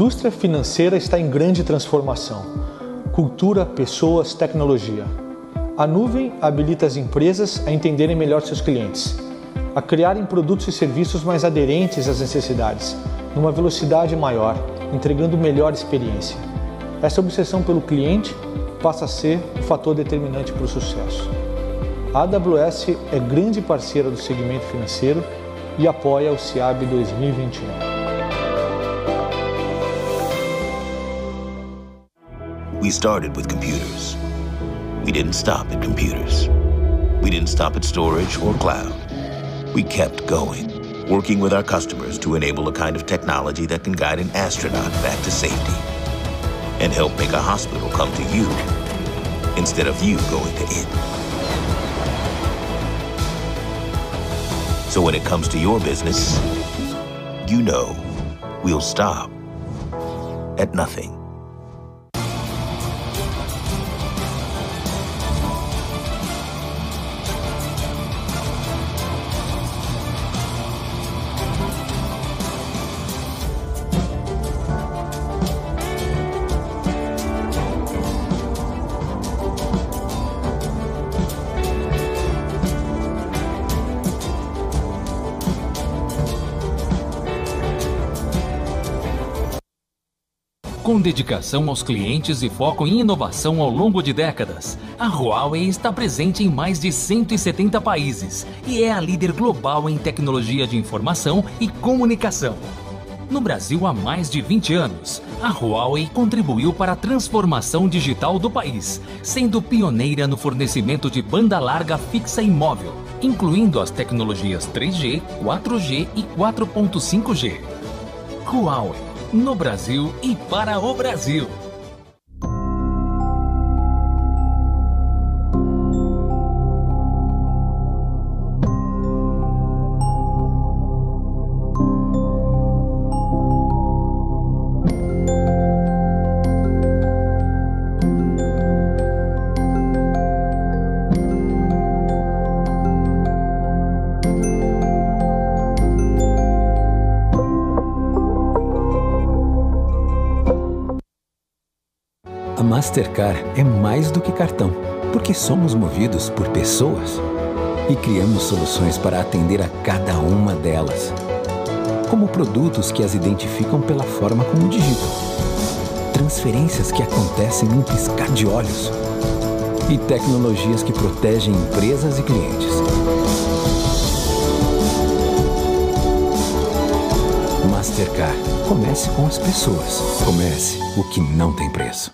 indústria financeira está em grande transformação. Cultura, pessoas, tecnologia. A nuvem habilita as empresas a entenderem melhor seus clientes, a criarem produtos e serviços mais aderentes às necessidades, numa velocidade maior, entregando melhor experiência. Essa obsessão pelo cliente passa a ser o fator determinante para o sucesso. A AWS é grande parceira do segmento financeiro e apoia o CIAB 2021. We started with computers. We didn't stop at computers. We didn't stop at storage or cloud. We kept going, working with our customers to enable a kind of technology that can guide an astronaut back to safety and help make a hospital come to you instead of you going to it. So when it comes to your business, you know we'll stop at nothing. Com dedicação aos clientes e foco em inovação ao longo de décadas, a Huawei está presente em mais de 170 países e é a líder global em tecnologia de informação e comunicação. No Brasil há mais de 20 anos, a Huawei contribuiu para a transformação digital do país, sendo pioneira no fornecimento de banda larga fixa e móvel, incluindo as tecnologias 3G, 4G e 4.5G. Huawei. No Brasil e para o Brasil. Mastercard é mais do que cartão, porque somos movidos por pessoas e criamos soluções para atender a cada uma delas. Como produtos que as identificam pela forma como digitam, transferências que acontecem num piscar de olhos e tecnologias que protegem empresas e clientes. Mastercard. Comece com as pessoas. Comece o que não tem preço.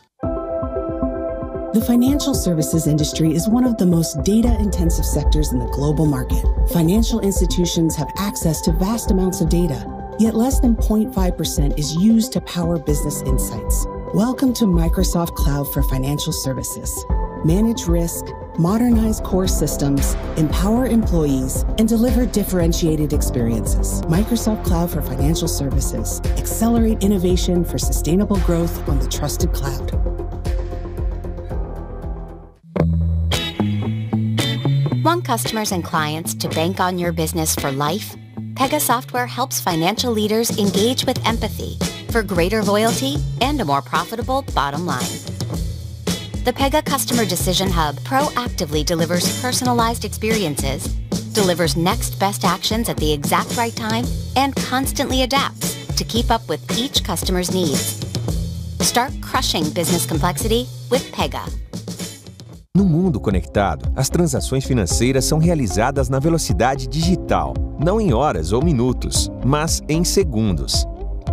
The financial services industry is one of the most data-intensive sectors in the global market. Financial institutions have access to vast amounts of data, yet less than 0.5% is used to power business insights. Welcome to Microsoft Cloud for Financial Services. Manage risk, modernize core systems, empower employees, and deliver differentiated experiences. Microsoft Cloud for Financial Services. Accelerate innovation for sustainable growth on the trusted cloud. Want customers and clients to bank on your business for life? Pega Software helps financial leaders engage with empathy for greater loyalty and a more profitable bottom line. The Pega Customer Decision Hub proactively delivers personalized experiences, delivers next best actions at the exact right time, and constantly adapts to keep up with each customer's needs. Start crushing business complexity with Pega. No mundo conectado, as transações financeiras são realizadas na velocidade digital, não em horas ou minutos, mas em segundos.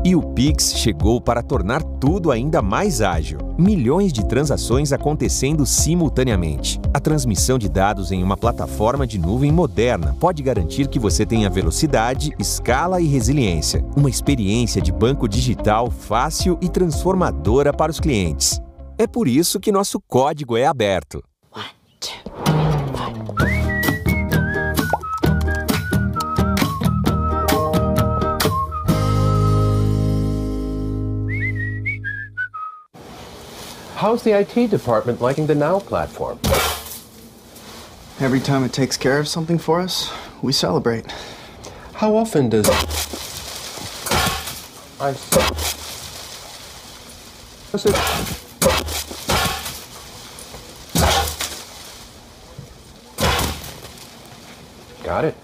E o Pix chegou para tornar tudo ainda mais ágil. Milhões de transações acontecendo simultaneamente. A transmissão de dados em uma plataforma de nuvem moderna pode garantir que você tenha velocidade, escala e resiliência. Uma experiência de banco digital fácil e transformadora para os clientes. É por isso que nosso código é aberto. How's the IT department liking the Now platform? Every time it takes care of something for us, we celebrate. How often does Got it.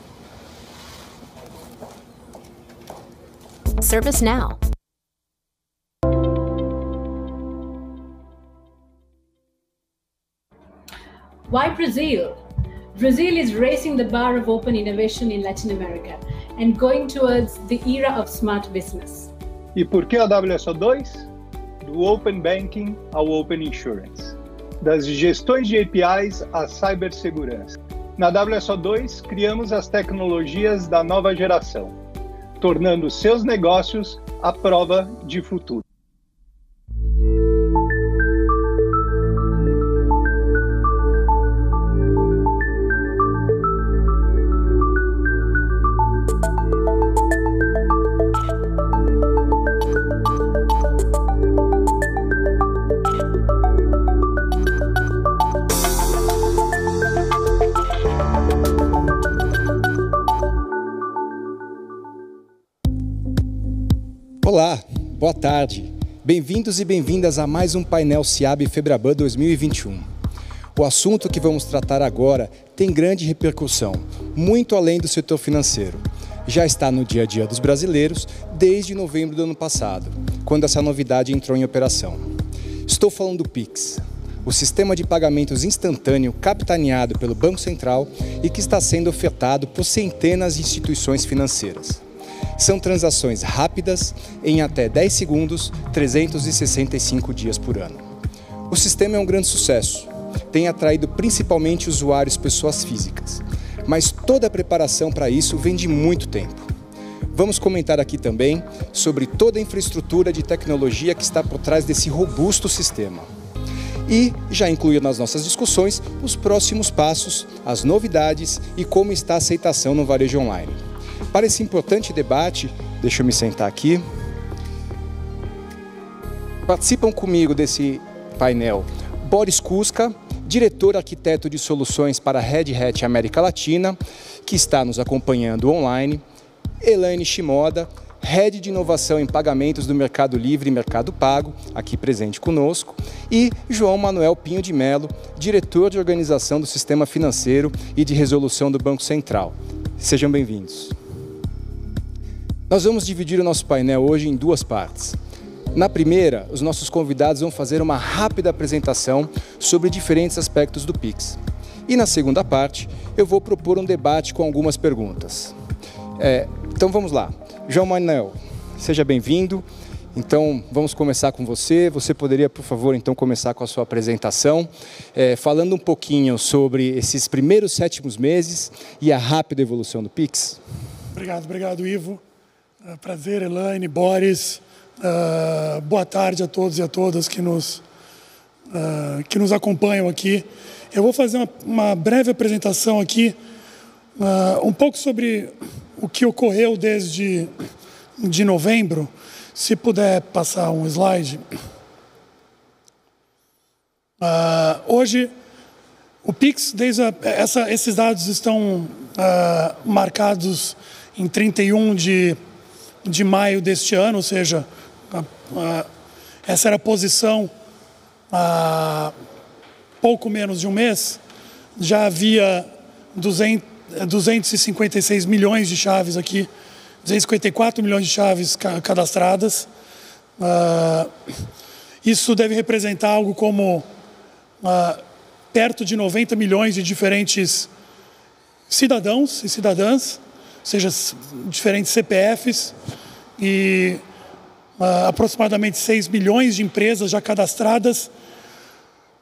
ServiceNow. Why Brazil? Brazil is raising the bar of open innovation in Latin America and going towards the era of smart business. E por que a WSO2? Do Open Banking ao Open Insurance. Das gestões de APIs à cibersegurança. Na WSO2, criamos as tecnologias da nova geração, tornando seus negócios à prova de futuro. Olá, boa tarde. Bem-vindos e bem-vindas a mais um painel SIAB Febraban 2021. O assunto que vamos tratar agora tem grande repercussão, muito além do setor financeiro. Já está no dia a dia dos brasileiros desde novembro do ano passado, quando essa novidade entrou em operação. Estou falando do Pix, o sistema de pagamentos instantâneo capitaneado pelo Banco Central e que está sendo ofertado por centenas de instituições financeiras. São transações rápidas, em até 10 segundos, 365 dias por ano. O sistema é um grande sucesso. Tem atraído principalmente usuários pessoas físicas. Mas toda a preparação para isso vem de muito tempo. Vamos comentar aqui também sobre toda a infraestrutura de tecnologia que está por trás desse robusto sistema. E já incluir nas nossas discussões os próximos passos, as novidades e como está a aceitação no varejo online. Para esse importante debate, deixa eu me sentar aqui. Participam comigo desse painel Boris Kuska, diretor arquiteto de soluções para a Red Hat América Latina, que está nos acompanhando online. Elaine Shimoda, Head de Inovação em Pagamentos do Mercado Livre e Mercado Pago, aqui presente conosco. E João Manuel Pinho de Mello, diretor de Organização do Sistema Financeiro e de Resolução do Banco Central. Sejam bem-vindos. Nós vamos dividir o nosso painel hoje em duas partes. Na primeira, os nossos convidados vão fazer uma rápida apresentação sobre diferentes aspectos do Pix. E na segunda parte, eu vou propor um debate com algumas perguntas. Então vamos lá. João Manuel, seja bem-vindo. Então vamos começar com você. Você poderia, por favor, então começar com a sua apresentação, falando um pouquinho sobre esses primeiros 7 meses e a rápida evolução do Pix? Obrigado, Ivo. Prazer, Elaine, Boris. Boa tarde a todos e a todas que nos acompanham aqui. Eu vou fazer uma breve apresentação aqui, um pouco sobre o que ocorreu desde de novembro. Se puder passar um slide. Hoje, o Pix, esses dados estão marcados em 31 de maio deste ano, ou seja, essa era a posição há pouco menos de um mês. Já havia 256 milhões de chaves aqui, 254 milhões de chaves cadastradas. Isso deve representar algo como perto de 90 milhões de diferentes cidadãos e cidadãs, ou seja, diferentes CPFs, e aproximadamente 6 milhões de empresas já cadastradas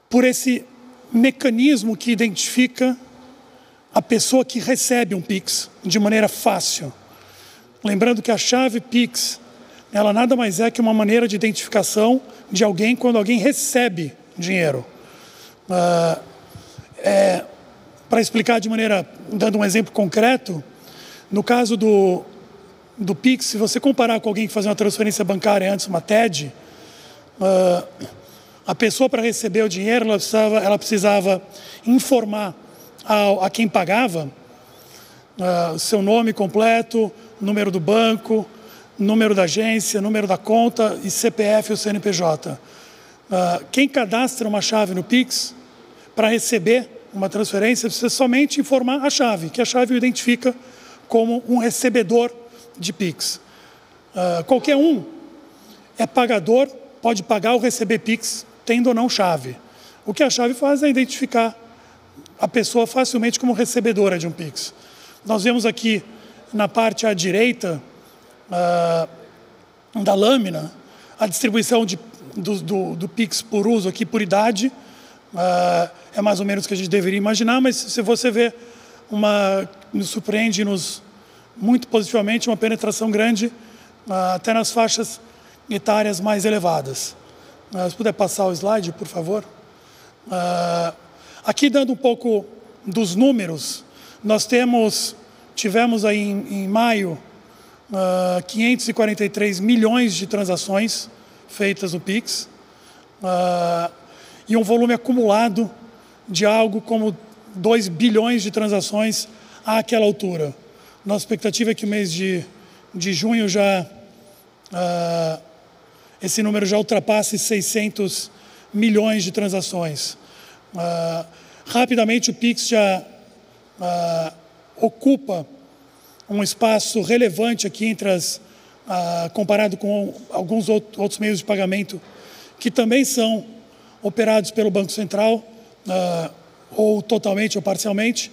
por esse mecanismo que identifica a pessoa que recebe um Pix de maneira fácil. Lembrando que a chave Pix, ela nada mais é que uma maneira de identificação de alguém quando alguém recebe dinheiro. Para explicar de maneira, dando um exemplo concreto, no caso do Pix, se você comparar com alguém que fazia uma transferência bancária antes, uma TED, a pessoa, para receber o dinheiro, ela precisava informar a quem pagava seu nome completo, número do banco, número da agência, número da conta e CPF ou CNPJ. Quem cadastra uma chave no Pix, para receber uma transferência, precisa somente informar a chave, que a chave o identifica como um recebedor de Pix. Qualquer um é pagador, pode pagar ou receber Pix, tendo ou não chave. O que a chave faz é identificar a pessoa facilmente como recebedora de um Pix. Nós vemos aqui na parte à direita da lâmina a distribuição do Pix por uso aqui por idade. É mais ou menos o que a gente deveria imaginar, mas se você vê nos surpreende muito positivamente uma penetração grande até nas faixas etárias mais elevadas. Se puder passar o slide, por favor. Aqui dando um pouco dos números, nós tivemos aí em maio 543 milhões de transações feitas no Pix e um volume acumulado de algo como 2 bilhões de transações àquela altura. Nossa expectativa é que o mês de junho esse número já ultrapasse 600 milhões de transações. Rapidamente o Pix já ocupa um espaço relevante aqui comparado com alguns outros meios de pagamento que também são operados pelo Banco Central, ou totalmente ou parcialmente,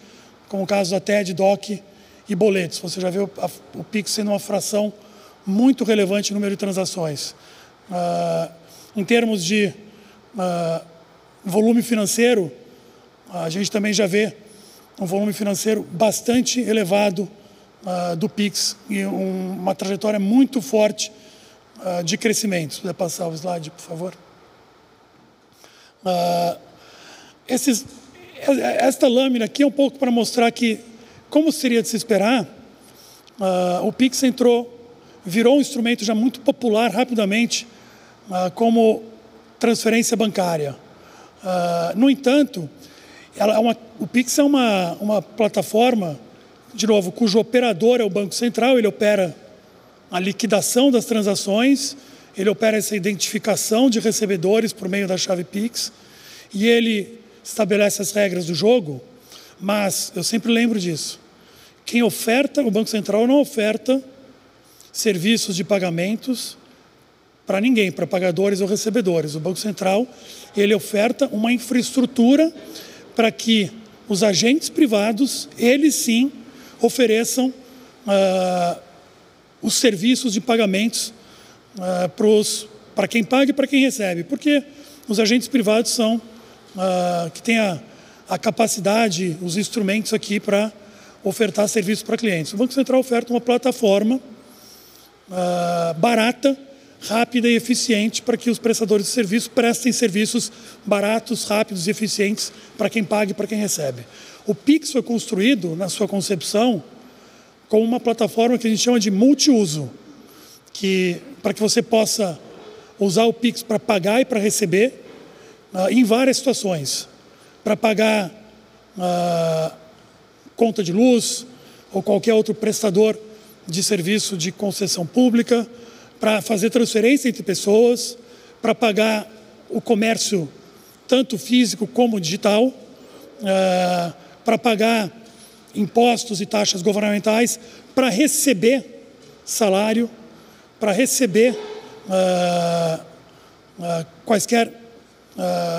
como o caso da TED, DOC e boletos. Você já vê o Pix sendo uma fração muito relevante no número de transações. Em termos de volume financeiro, a gente também já vê um volume financeiro bastante elevado do Pix e uma trajetória muito forte de crescimento. Se puder passar o slide, por favor. Esta lâmina aqui é um pouco para mostrar que, como seria de se esperar, o Pix virou um instrumento já muito popular rapidamente como transferência bancária. No entanto, o Pix é uma plataforma, de novo, cujo operador é o Banco Central. Ele opera a liquidação das transações, ele opera essa identificação de recebedores por meio da chave Pix, e ele estabelece as regras do jogo, mas eu sempre lembro disso. Quem oferta, o Banco Central não oferta serviços de pagamentos para ninguém, para pagadores ou recebedores. O Banco Central, ele oferta uma infraestrutura para que os agentes privados, eles sim, ofereçam os serviços de pagamentos para quem paga e para quem recebe, porque os agentes privados são que têm a capacidade, os instrumentos aqui para ofertar serviços para clientes. O Banco Central oferta uma plataforma barata, rápida e eficiente para que os prestadores de serviço prestem serviços baratos, rápidos e eficientes para quem paga e para quem recebe. O Pix foi construído, na sua concepção, como uma plataforma que a gente chama de multiuso, para que você possa usar o Pix para pagar e para receber em várias situações. Para pagar conta de luz ou qualquer outro prestador de serviço de concessão pública, para fazer transferência entre pessoas, para pagar o comércio tanto físico como digital, para pagar impostos e taxas governamentais, para receber salário, para receber quaisquer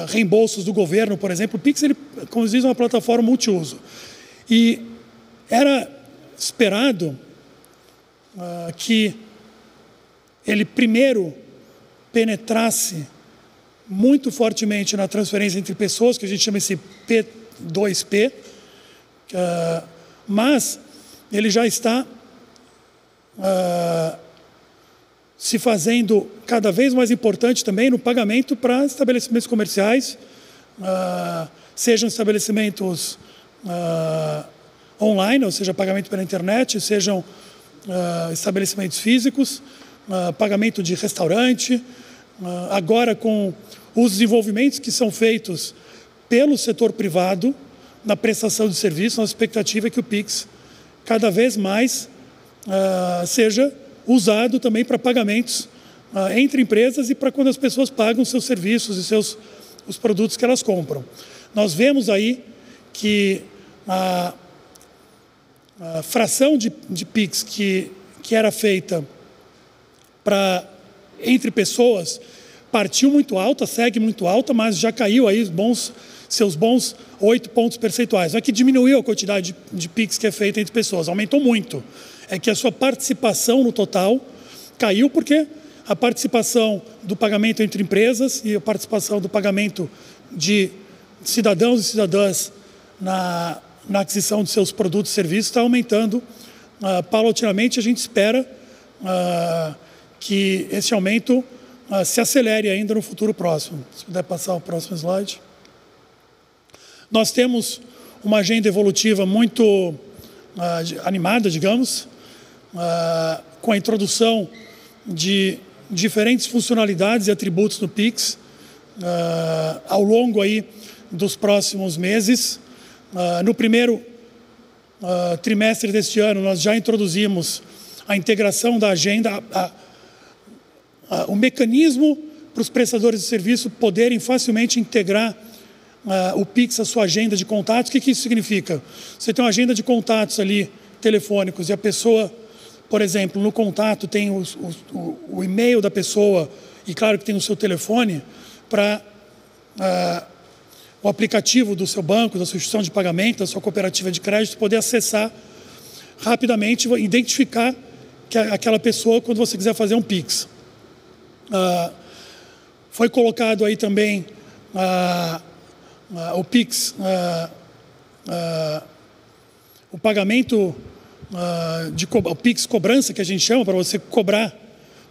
reembolsos do governo, por exemplo. O Pix, ele, como diz, é uma plataforma multiuso. E era esperado que ele primeiro penetrasse muito fortemente na transferência entre pessoas, que a gente chama esse P2P, mas ele já está se fazendo cada vez mais importante também no pagamento para estabelecimentos comerciais, sejam estabelecimentos online, ou seja, pagamento pela internet, sejam estabelecimentos físicos, pagamento de restaurante. Agora, com os desenvolvimentos que são feitos pelo setor privado na prestação de serviço, nossa expectativa é que o Pix cada vez mais seja usado também para pagamentos entre empresas e para quando as pessoas pagam seus serviços e os produtos que elas compram. Nós vemos aí que a fração de PIX que era feita entre pessoas partiu muito alta, segue muito alta, mas já caiu aí seus bons 8 pontos percentuais. Não é que diminuiu a quantidade de PIX que é feita entre pessoas, aumentou muito. É que a sua participação no total caiu porque a participação do pagamento entre empresas e a participação do pagamento de cidadãos e cidadãs na aquisição de seus produtos e serviços está aumentando paulatinamente. A gente espera que esse aumento se acelere ainda no futuro próximo. Se puder passar o próximo slide. Nós temos uma agenda evolutiva muito animada, digamos, com a introdução de diferentes funcionalidades e atributos no PIX ao longo aí dos próximos meses. No primeiro trimestre deste ano, nós já introduzimos a integração da agenda, o mecanismo para os prestadores de serviço poderem facilmente integrar o PIX à sua agenda de contatos. O que isso significa? Você tem uma agenda de contatos ali, telefônicos, e a pessoa, por exemplo, no contato tem o e-mail da pessoa e, claro, que tem o seu telefone para o aplicativo do seu banco, da sua instituição de pagamento, da sua cooperativa de crédito, poder acessar rapidamente, identificar que aquela pessoa quando você quiser fazer um PIX. Foi colocado aí também o PIX, o pagamento, o PIX cobrança, que a gente chama, para você cobrar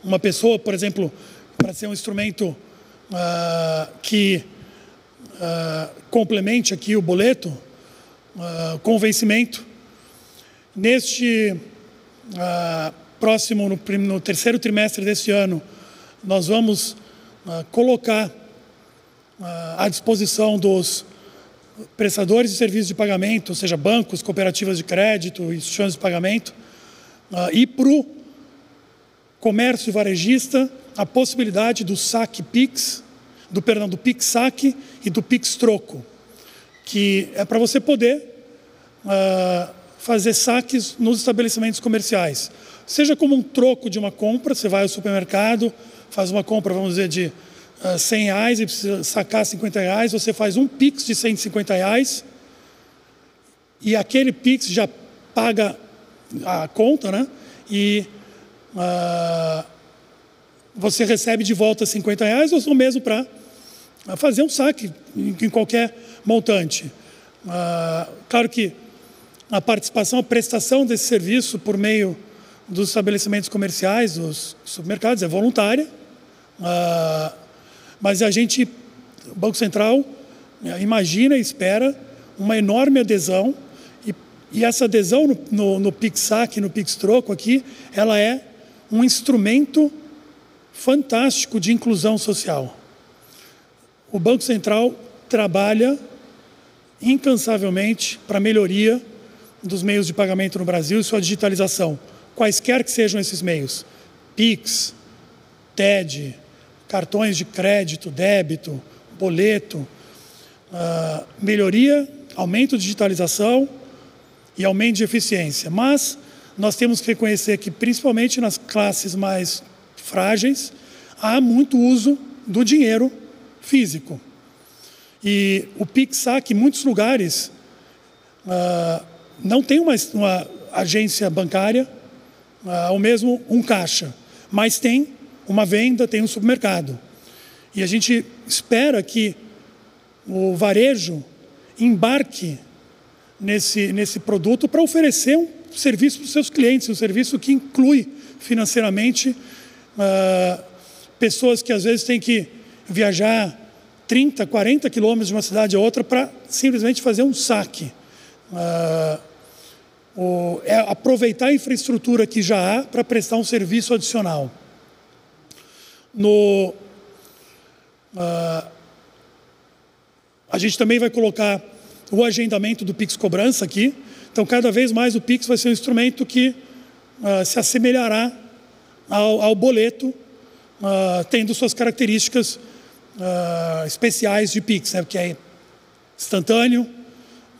uma pessoa, por exemplo, para ser um instrumento que complemente aqui o boleto com vencimento. Neste próximo, no terceiro trimestre deste ano, nós vamos colocar à disposição dos prestadores de serviços de pagamento, ou seja, bancos, cooperativas de crédito, instituições de pagamento, e para o comércio varejista a possibilidade do saque PIX, do PIX saque e do PIX troco, que é para você poder fazer saques nos estabelecimentos comerciais. Seja como um troco de uma compra, você vai ao supermercado, faz uma compra, vamos dizer, de R$100 e precisa sacar R$50, você faz um PIX de R$150 e aquele PIX já paga a conta, né? E você recebe de volta R$50 ou mesmo para fazer um saque em qualquer montante. Claro que a participação, a prestação desse serviço por meio dos estabelecimentos comerciais, dos supermercados, é voluntária, mas o Banco Central imagina e espera uma enorme adesão, e essa adesão no PIX saque, no PIX troco aqui, ela é um instrumento fantástico de inclusão social. O Banco Central trabalha incansavelmente para a melhoria dos meios de pagamento no Brasil e sua digitalização, quaisquer que sejam esses meios, PIX, TED, cartões de crédito, débito, boleto, melhoria, aumento de digitalização e aumento de eficiência. Mas nós temos que reconhecer que, principalmente nas classes mais frágeis, há muito uso do dinheiro físico. E o PIX saque, em muitos lugares, não tem uma agência bancária ou mesmo um caixa, mas tem uma venda, tem um supermercado. E a gente espera que o varejo embarque nesse produto para oferecer um serviço para os seus clientes, um serviço que inclui financeiramente pessoas que às vezes têm que viajar 30, 40 quilômetros de uma cidade a outra para simplesmente fazer um saque. Aproveitar a infraestrutura que já há para prestar um serviço adicional. A gente também vai colocar o agendamento do PIX cobrança aqui. Então, cada vez mais o PIX vai ser um instrumento que se assemelhará ao boleto tendo suas características especiais de Pix, né? Que é instantâneo,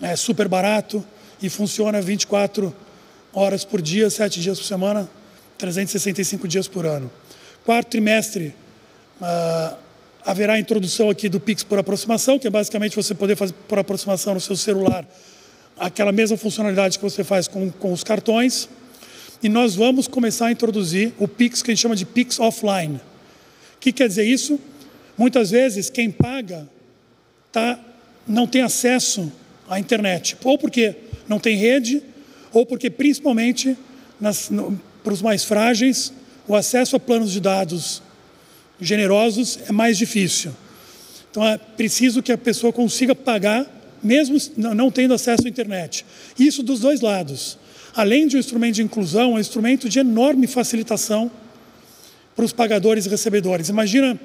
é super barato e funciona 24 horas por dia, 7 dias por semana, 365 dias por ano. Quarto trimestre, haverá a introdução aqui do Pix por aproximação, que é basicamente você poder fazer por aproximação no seu celular aquela mesma funcionalidade que você faz com os cartões. E nós vamos começar a introduzir o Pix, que a gente chama de Pix offline. O que quer dizer isso? Muitas vezes quem paga não tem acesso à internet, ou porque não tem rede, ou porque principalmente para os mais frágeis, o acesso a planos de dados generosos é mais difícil. Então é preciso que a pessoa consiga pagar, mesmo não tendo acesso à internet. Isso dos dois lados. Além de um instrumento de inclusão, é um instrumento de enorme facilitação para os pagadores e recebedores. Imagina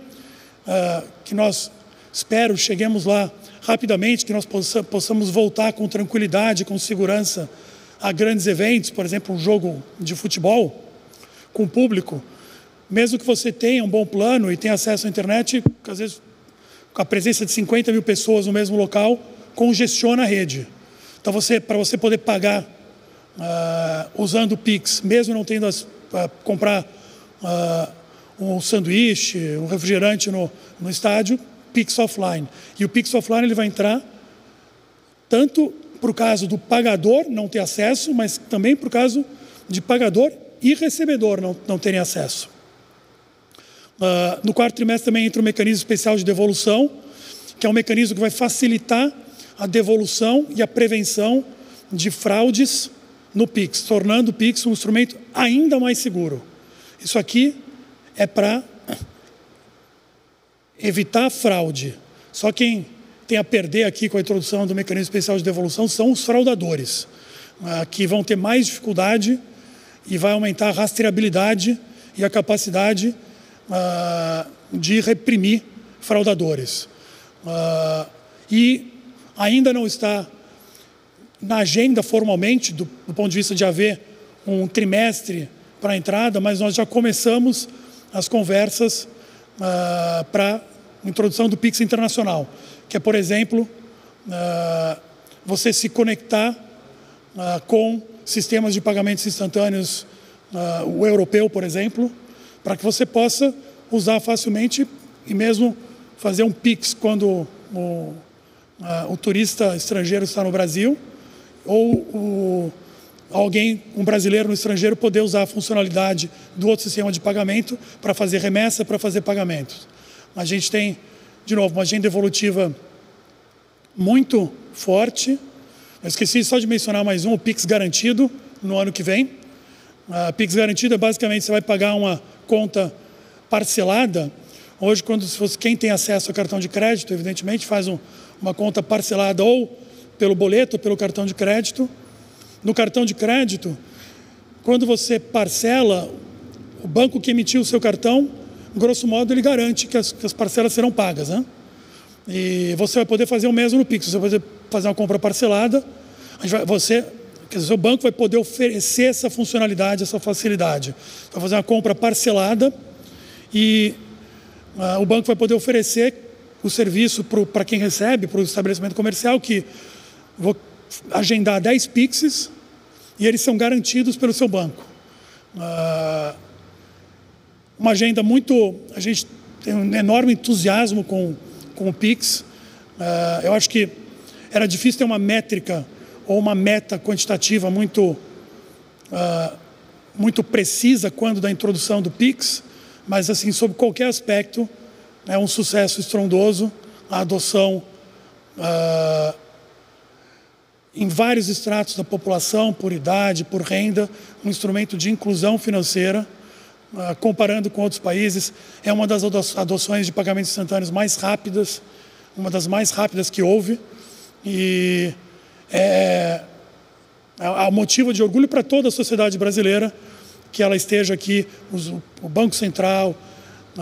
que nós, espero, cheguemos lá rapidamente, que nós possamos voltar com tranquilidade, com segurança a grandes eventos, por exemplo, um jogo de futebol com público. Mesmo que você tenha um bom plano e tenha acesso à internet, às vezes com a presença de 50 mil pessoas no mesmo local, congestiona a rede. Então, para você poder pagar usando o Pix, mesmo não tendo comprar um sanduíche, um refrigerante no estádio, Pix offline. E o Pix offline ele vai entrar tanto para o caso do pagador não ter acesso, mas também para o caso de pagador e recebedor não terem acesso. No quarto trimestre também entra um mecanismo especial de devolução, que é um mecanismo que vai facilitar a devolução e a prevenção de fraudes no Pix, tornando o Pix um instrumento ainda mais seguro. Isso aqui é para evitar fraude. Só quem tem a perder aqui com a introdução do mecanismo especial de devolução são os fraudadores, que vão ter mais dificuldade e vai aumentar a rastreabilidade e a capacidade de reprimir fraudadores. E ainda não está na agenda formalmente, do ponto de vista de haver um trimestre para a entrada, mas nós já começamos as conversas para a introdução do Pix internacional, que é, por exemplo, você se conectar com sistemas de pagamentos instantâneos, o europeu, por exemplo, para que você possa usar facilmente e mesmo fazer um Pix quando o turista estrangeiro está no Brasil, ou um brasileiro no estrangeiro poder usar a funcionalidade do outro sistema de pagamento para fazer remessa, para fazer pagamentos. A gente tem, de novo, uma agenda evolutiva muito forte. Eu esqueci só de mencionar mais um, o Pix Garantido, no ano que vem. Pix Garantido é basicamente, você vai pagar uma conta parcelada. Hoje, quem tem acesso ao cartão de crédito, evidentemente, faz uma conta parcelada ou pelo boleto ou pelo cartão de crédito. No cartão de crédito, quando você parcela, o banco que emitiu o seu cartão, grosso modo, ele garante que as parcelas serão pagas, né? E você vai poder fazer o mesmo no Pix. Você vai poder fazer uma compra parcelada, o seu banco vai poder oferecer essa funcionalidade, essa facilidade. Vai fazer uma compra parcelada e o banco vai poder oferecer o serviço para quem recebe, para o estabelecimento comercial, que vou agendar 10 Pixes e eles são garantidos pelo seu banco. Uma agenda a gente tem um enorme entusiasmo com o Pix. Eu acho que era difícil ter uma métrica ou uma meta quantitativa muito precisa quando da introdução do Pix, mas assim, sob qualquer aspecto, é um sucesso estrondoso, a adoção em vários estratos da população, por idade, por renda, um instrumento de inclusão financeira, comparando com outros países, é uma das adoções de pagamentos instantâneos mais rápidas, uma das mais rápidas que houve, e é motivo de orgulho para toda a sociedade brasileira que ela esteja aqui, o Banco Central,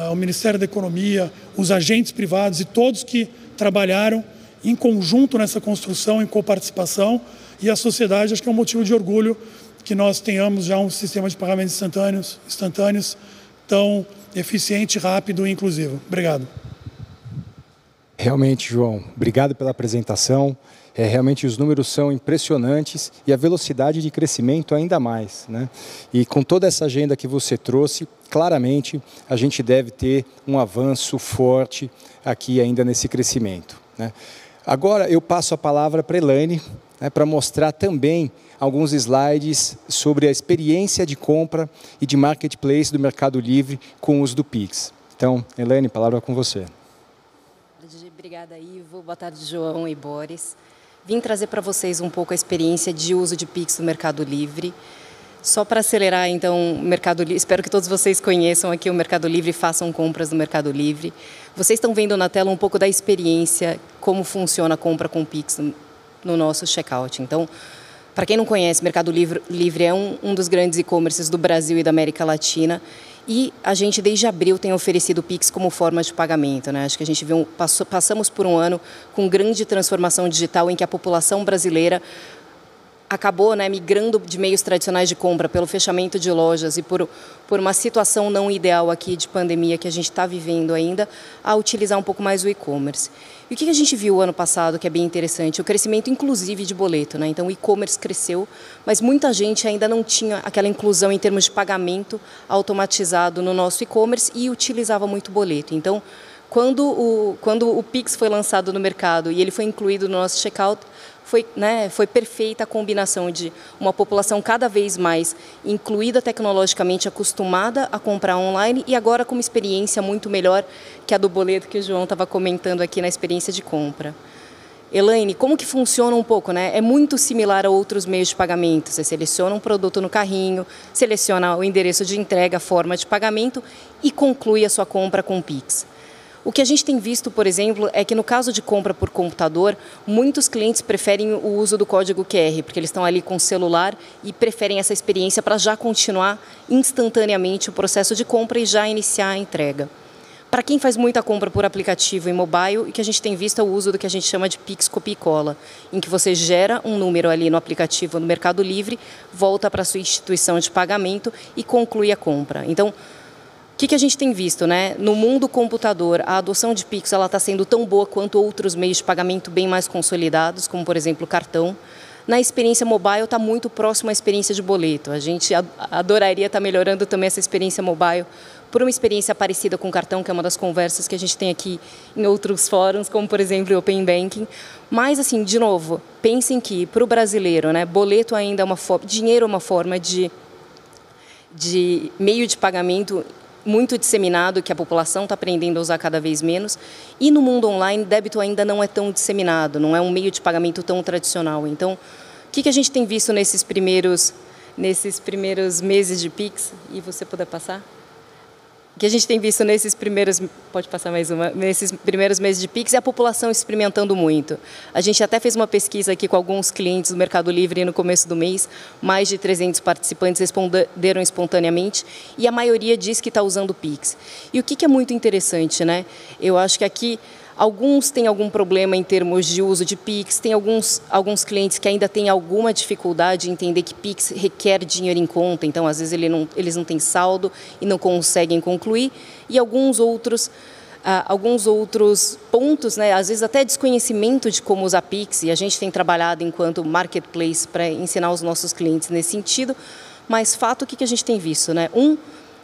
o Ministério da Economia, os agentes privados e todos que trabalharam em conjunto nessa construção, em coparticipação, e a sociedade, acho que é um motivo de orgulho que nós tenhamos já um sistema de pagamentos instantâneos tão eficiente, rápido e inclusivo. Obrigado. Realmente, João, obrigado pela apresentação. Realmente os números são impressionantes e a velocidade de crescimento ainda mais, né? E com toda essa agenda que você trouxe, claramente a gente deve ter um avanço forte aqui ainda nesse crescimento, né? Agora eu passo a palavra para a Elaine, né, para mostrar também alguns slides sobre a experiência de compra e de marketplace do Mercado Livre com o uso do Pix. Então, Elaine, a palavra é com você. Obrigada, Ivo. Boa tarde, João e Boris. Vim trazer para vocês um pouco a experiência de uso de Pix no Mercado Livre. Só para acelerar, então, o Mercado Livre, espero que todos vocês conheçam aqui o Mercado Livre e façam compras no Mercado Livre. Vocês estão vendo na tela um pouco da experiência, como funciona a compra com Pix no nosso checkout. Então, para quem não conhece, Mercado Livre é um dos grandes e-commerces do Brasil e da América Latina. E a gente, desde abril, tem oferecido o Pix como forma de pagamento, né? Acho que a gente passamos por um ano com grande transformação digital em que a população brasileira acabou, né, migrando de meios tradicionais de compra pelo fechamento de lojas e por uma situação não ideal aqui de pandemia que a gente está vivendo ainda, a utilizar um pouco mais o e-commerce. E o que a gente viu ano passado, que é bem interessante, o crescimento inclusive de boleto, né? Então o e-commerce cresceu, mas muita gente ainda não tinha aquela inclusão em termos de pagamento automatizado no nosso e-commerce e utilizava muito boleto. Então, quando o Pix foi lançado no mercado e ele foi incluído no nosso checkout, foi perfeita a combinação de uma população cada vez mais incluída tecnologicamente, acostumada a comprar online e agora com uma experiência muito melhor que a do boleto que o João estava comentando aqui na experiência de compra. Elaine, como que funciona um pouco, né? É muito similar a outros meios de pagamento. Você seleciona um produto no carrinho, seleciona o endereço de entrega, a forma de pagamento e conclui a sua compra com o Pix. O que a gente tem visto, por exemplo, é que no caso de compra por computador, muitos clientes preferem o uso do código QR, porque eles estão ali com o celular e preferem essa experiência para já continuar instantaneamente o processo de compra e já iniciar a entrega. Para quem faz muita compra por aplicativo e mobile, o que a gente tem visto é o uso do que a gente chama de Pix copia e cola, em que você gera um número ali no aplicativo no Mercado Livre, volta para a sua instituição de pagamento e conclui a compra. Então, o que a gente tem visto, né? No mundo computador, a adoção de Pix está sendo tão boa quanto outros meios de pagamento bem mais consolidados, como, por exemplo, o cartão. Na experiência mobile, está muito próximo à experiência de boleto. A gente adoraria estar melhorando também essa experiência mobile por uma experiência parecida com o cartão, que é uma das conversas que a gente tem aqui em outros fóruns, como, por exemplo, o Open Banking. Mas, assim, de novo, pensem que, para o brasileiro, né, boleto ainda é uma forma, dinheiro é uma forma de meio de pagamento muito disseminado, que a população está aprendendo a usar cada vez menos. E no mundo online, débito ainda não é tão disseminado, não é um meio de pagamento tão tradicional. Então, o que a gente tem visto nesses primeiros meses de Pix? E você puder passar? O que a gente tem visto nesses primeiros meses de Pix é a população experimentando muito. A gente até fez uma pesquisa aqui com alguns clientes do Mercado Livre no começo do mês, mais de 300 participantes responderam espontaneamente e a maioria diz que está usando o Pix. E o que é muito interessante, né? Eu acho que aqui alguns têm algum problema em termos de uso de Pix, tem alguns clientes que ainda têm alguma dificuldade em entender que Pix requer dinheiro em conta, então às vezes eles não têm saldo e não conseguem concluir, e alguns outros pontos, né, às vezes até desconhecimento de como usar Pix, e a gente tem trabalhado enquanto marketplace para ensinar os nossos clientes nesse sentido, mas fato, o que a gente tem visto, né?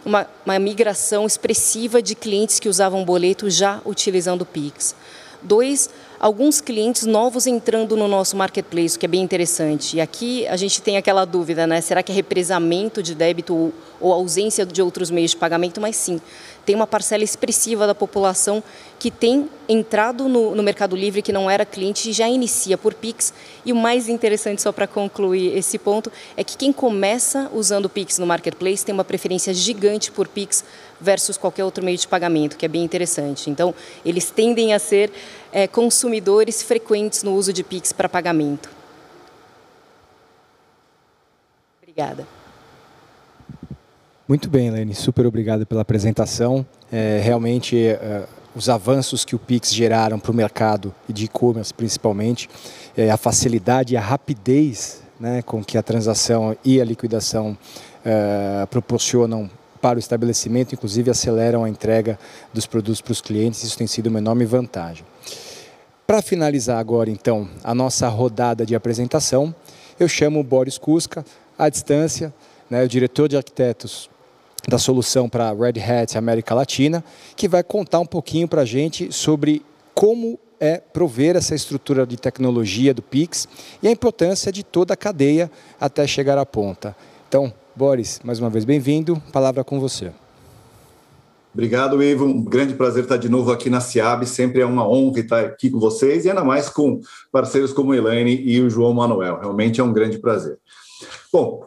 Uma migração expressiva de clientes que usavam boleto já utilizando o Pix. 2, alguns clientes novos entrando no nosso marketplace, o que é bem interessante. E aqui a gente tem aquela dúvida, né? Será que é represamento de débito ou ausência de outros meios de pagamento? Mas sim, tem uma parcela expressiva da população que tem entrado no Mercado Livre, que não era cliente, e já inicia por Pix. E o mais interessante, só para concluir esse ponto, é que quem começa usando o Pix no Marketplace tem uma preferência gigante por Pix versus qualquer outro meio de pagamento, que é bem interessante. Então, eles tendem a ser consumidores frequentes no uso de Pix para pagamento. Obrigada. Muito bem, Elaine, super obrigado pela apresentação. Realmente, os avanços que o Pix geraram para o mercado e de e-commerce principalmente, a facilidade e a rapidez, né, com que a transação e a liquidação proporcionam para o estabelecimento, inclusive aceleram a entrega dos produtos para os clientes, isso tem sido uma enorme vantagem. Para finalizar agora, então, a nossa rodada de apresentação, eu chamo o Boris Kuska, à distância, né, o diretor de arquitetos da solução para a Red Hat América Latina, que vai contar um pouquinho para a gente sobre como é prover essa estrutura de tecnologia do Pix e a importância de toda a cadeia até chegar à ponta. Então, Boris, mais uma vez bem-vindo, palavra com você. Obrigado, Ivo, um grande prazer estar de novo aqui na SIAB, sempre é uma honra estar aqui com vocês e ainda mais com parceiros como a Elaine e o João Manuel, realmente é um grande prazer. Bom,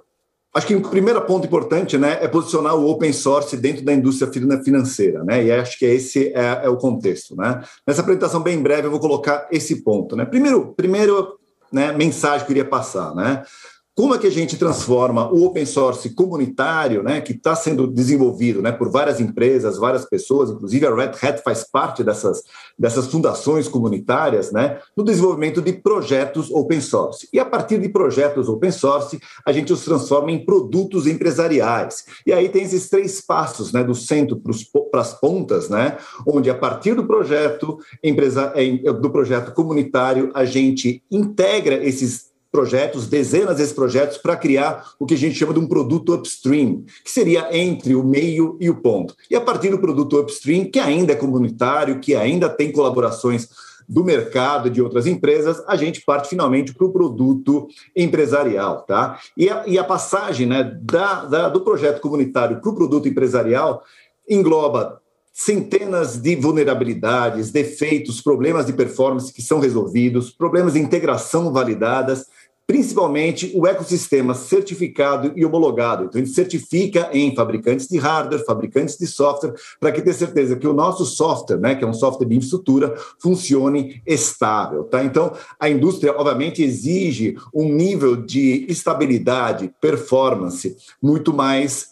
acho que o primeiro ponto importante, né, é posicionar o open source dentro da indústria financeira, né, e acho que esse é o contexto, né. Nessa apresentação bem breve eu vou colocar esse ponto, né. Primeiro, né, mensagem que eu queria passar, né. Como é que a gente transforma o open source comunitário, né, que está sendo desenvolvido, né, por várias empresas, várias pessoas, inclusive a Red Hat faz parte dessas fundações comunitárias, né, no desenvolvimento de projetos open source. E a partir de projetos open source, a gente os transforma em produtos empresariais. E aí tem esses 3 passos, né, do centro para as pontas, né, onde a partir do projeto comunitário, a gente integra esses projetos, dezenas desses projetos, para criar o que a gente chama de um produto upstream, que seria entre o meio e o ponto. E a partir do produto upstream, que ainda é comunitário, que ainda tem colaborações do mercado e de outras empresas, a gente parte finalmente para o produto empresarial, tá? E a passagem, né, do projeto comunitário para o produto empresarial engloba centenas de vulnerabilidades, defeitos, problemas de performance que são resolvidos, problemas de integração validadas, principalmente o ecossistema certificado e homologado. Então, a gente certifica em fabricantes de hardware, fabricantes de software, para que ter certeza que o nosso software, né, que é um software de infraestrutura, funcione estável. Tá? Então, a indústria, obviamente, exige um nível de estabilidade, performance, muito mais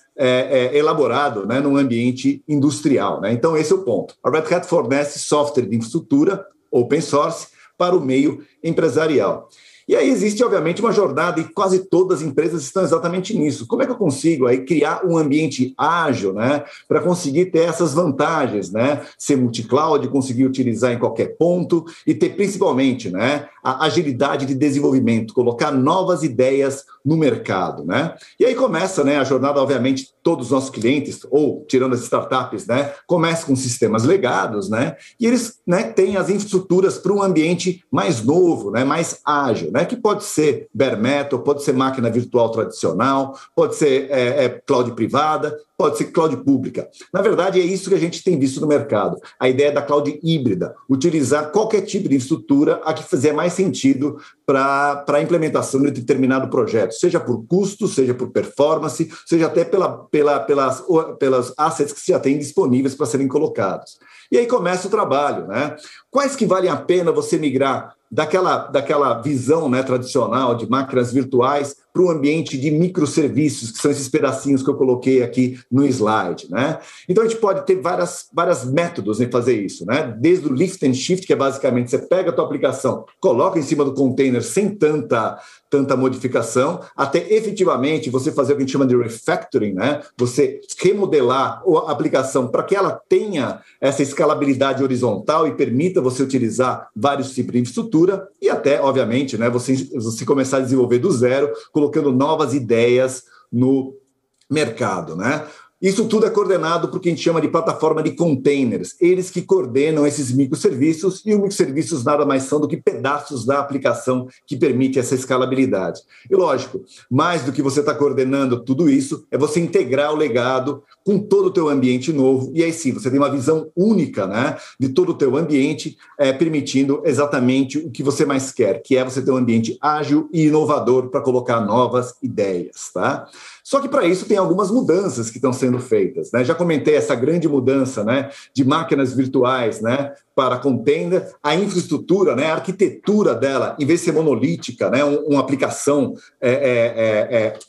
elaborado, né, num ambiente industrial, né? Então, esse é o ponto. A Red Hat fornece software de infraestrutura open source para o meio empresarial. E aí existe, obviamente, uma jornada, e quase todas as empresas estão exatamente nisso. Como é que eu consigo aí criar um ambiente ágil, né, para conseguir ter essas vantagens, né, ser multi-cloud, conseguir utilizar em qualquer ponto e ter, principalmente, né, a agilidade de desenvolvimento, colocar novas ideias no mercado, né? E aí começa, né, a jornada, obviamente, todos os nossos clientes, ou tirando as startups, né, começam com sistemas legados, né, e eles, né, têm as infraestruturas para um ambiente mais novo, né, mais ágil, né, que pode ser bare metal, pode ser máquina virtual tradicional, pode ser cloud privada, pode ser cloud pública. Na verdade, é isso que a gente tem visto no mercado. A ideia da cloud híbrida, utilizar qualquer tipo de infraestrutura a que fizer mais sentido para a implementação de determinado projeto, seja por custo, seja por performance, seja até pelas assets que se já têm disponíveis para serem colocados. E aí começa o trabalho, né? Quais que valem a pena você migrar daquela visão, né, tradicional de máquinas virtuais para um ambiente de microserviços, que são esses pedacinhos que eu coloquei aqui no slide, né? Então, a gente pode ter vários métodos em fazer isso, né? Desde o lift and shift, que é basicamente você pega a tua aplicação, coloca em cima do container sem tanta modificação, até efetivamente você fazer o que a gente chama de refactoring, né? Você remodelar a aplicação para que ela tenha essa escalabilidade horizontal e permita você utilizar vários tipos de infraestrutura e até, obviamente, né, você começar a desenvolver do zero, colocando novas ideias no mercado, né? Isso tudo é coordenado por que a gente chama de plataforma de containers, eles que coordenam esses microserviços, e os microserviços nada mais são do que pedaços da aplicação que permite essa escalabilidade. E lógico, mais do que você está coordenando tudo isso, é você integrar o legado com todo o teu ambiente novo, e aí sim, você tem uma visão única, né, de todo o teu ambiente, permitindo exatamente o que você mais quer, que é você ter um ambiente ágil e inovador para colocar novas ideias, tá? Só que para isso tem algumas mudanças que estão sendo feitas, né? Já comentei essa grande mudança, né, de máquinas virtuais, né, para container, a infraestrutura, né, a arquitetura dela, em vez de ser monolítica, né, uma aplicação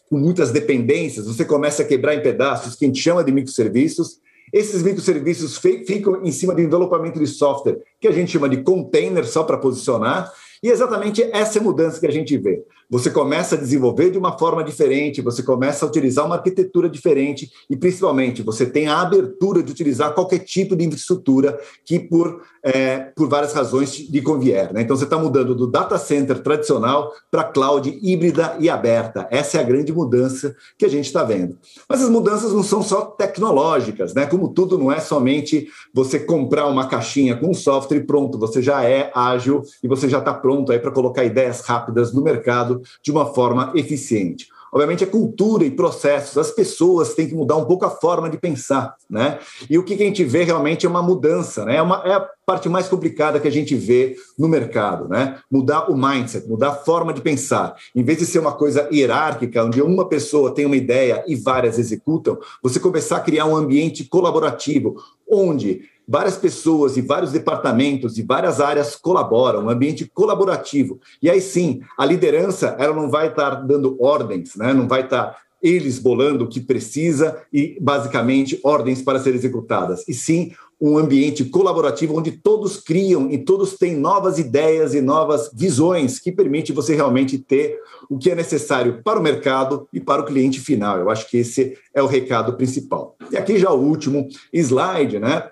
com muitas dependências, você começa a quebrar em pedaços, que a gente chama de microserviços. Esses microserviços ficam em cima de envelopamento de software, que a gente chama de container, só para posicionar, e exatamente essa é a mudança que a gente vê. você começa a desenvolver de uma forma diferente, você começa a utilizar uma arquitetura diferente e, principalmente, você tem a abertura de utilizar qualquer tipo de infraestrutura que, por várias razões, lhe convier, né? Então, você está mudando do data center tradicional para cloud híbrida e aberta. Essa é a grande mudança que a gente está vendo. Mas as mudanças não são só tecnológicas, né? Como tudo, não é somente você comprar uma caixinha com um software e pronto, você já é ágil e você já está pronto aí para colocar ideias rápidas no mercado de uma forma eficiente. Obviamente, a cultura e processos, as pessoas têm que mudar um pouco a forma de pensar, né? E o que a gente vê realmente é uma mudança, né? É a parte mais complicada que a gente vê no mercado, né? Mudar o mindset, mudar a forma de pensar. Em vez de ser uma coisa hierárquica, onde uma pessoa tem uma ideia e várias executam, você começar a criar um ambiente colaborativo, onde várias pessoas e vários departamentos e várias áreas colaboram, um ambiente colaborativo. E aí sim, a liderança ela não vai estar dando ordens, né? Não vai estar eles bolando o que precisa e, basicamente, ordens para serem executadas. E sim, um ambiente colaborativo onde todos criam e todos têm novas ideias e novas visões que permite você realmente ter o que é necessário para o mercado e para o cliente final. Eu acho que esse é o recado principal. E aqui já o último slide, né?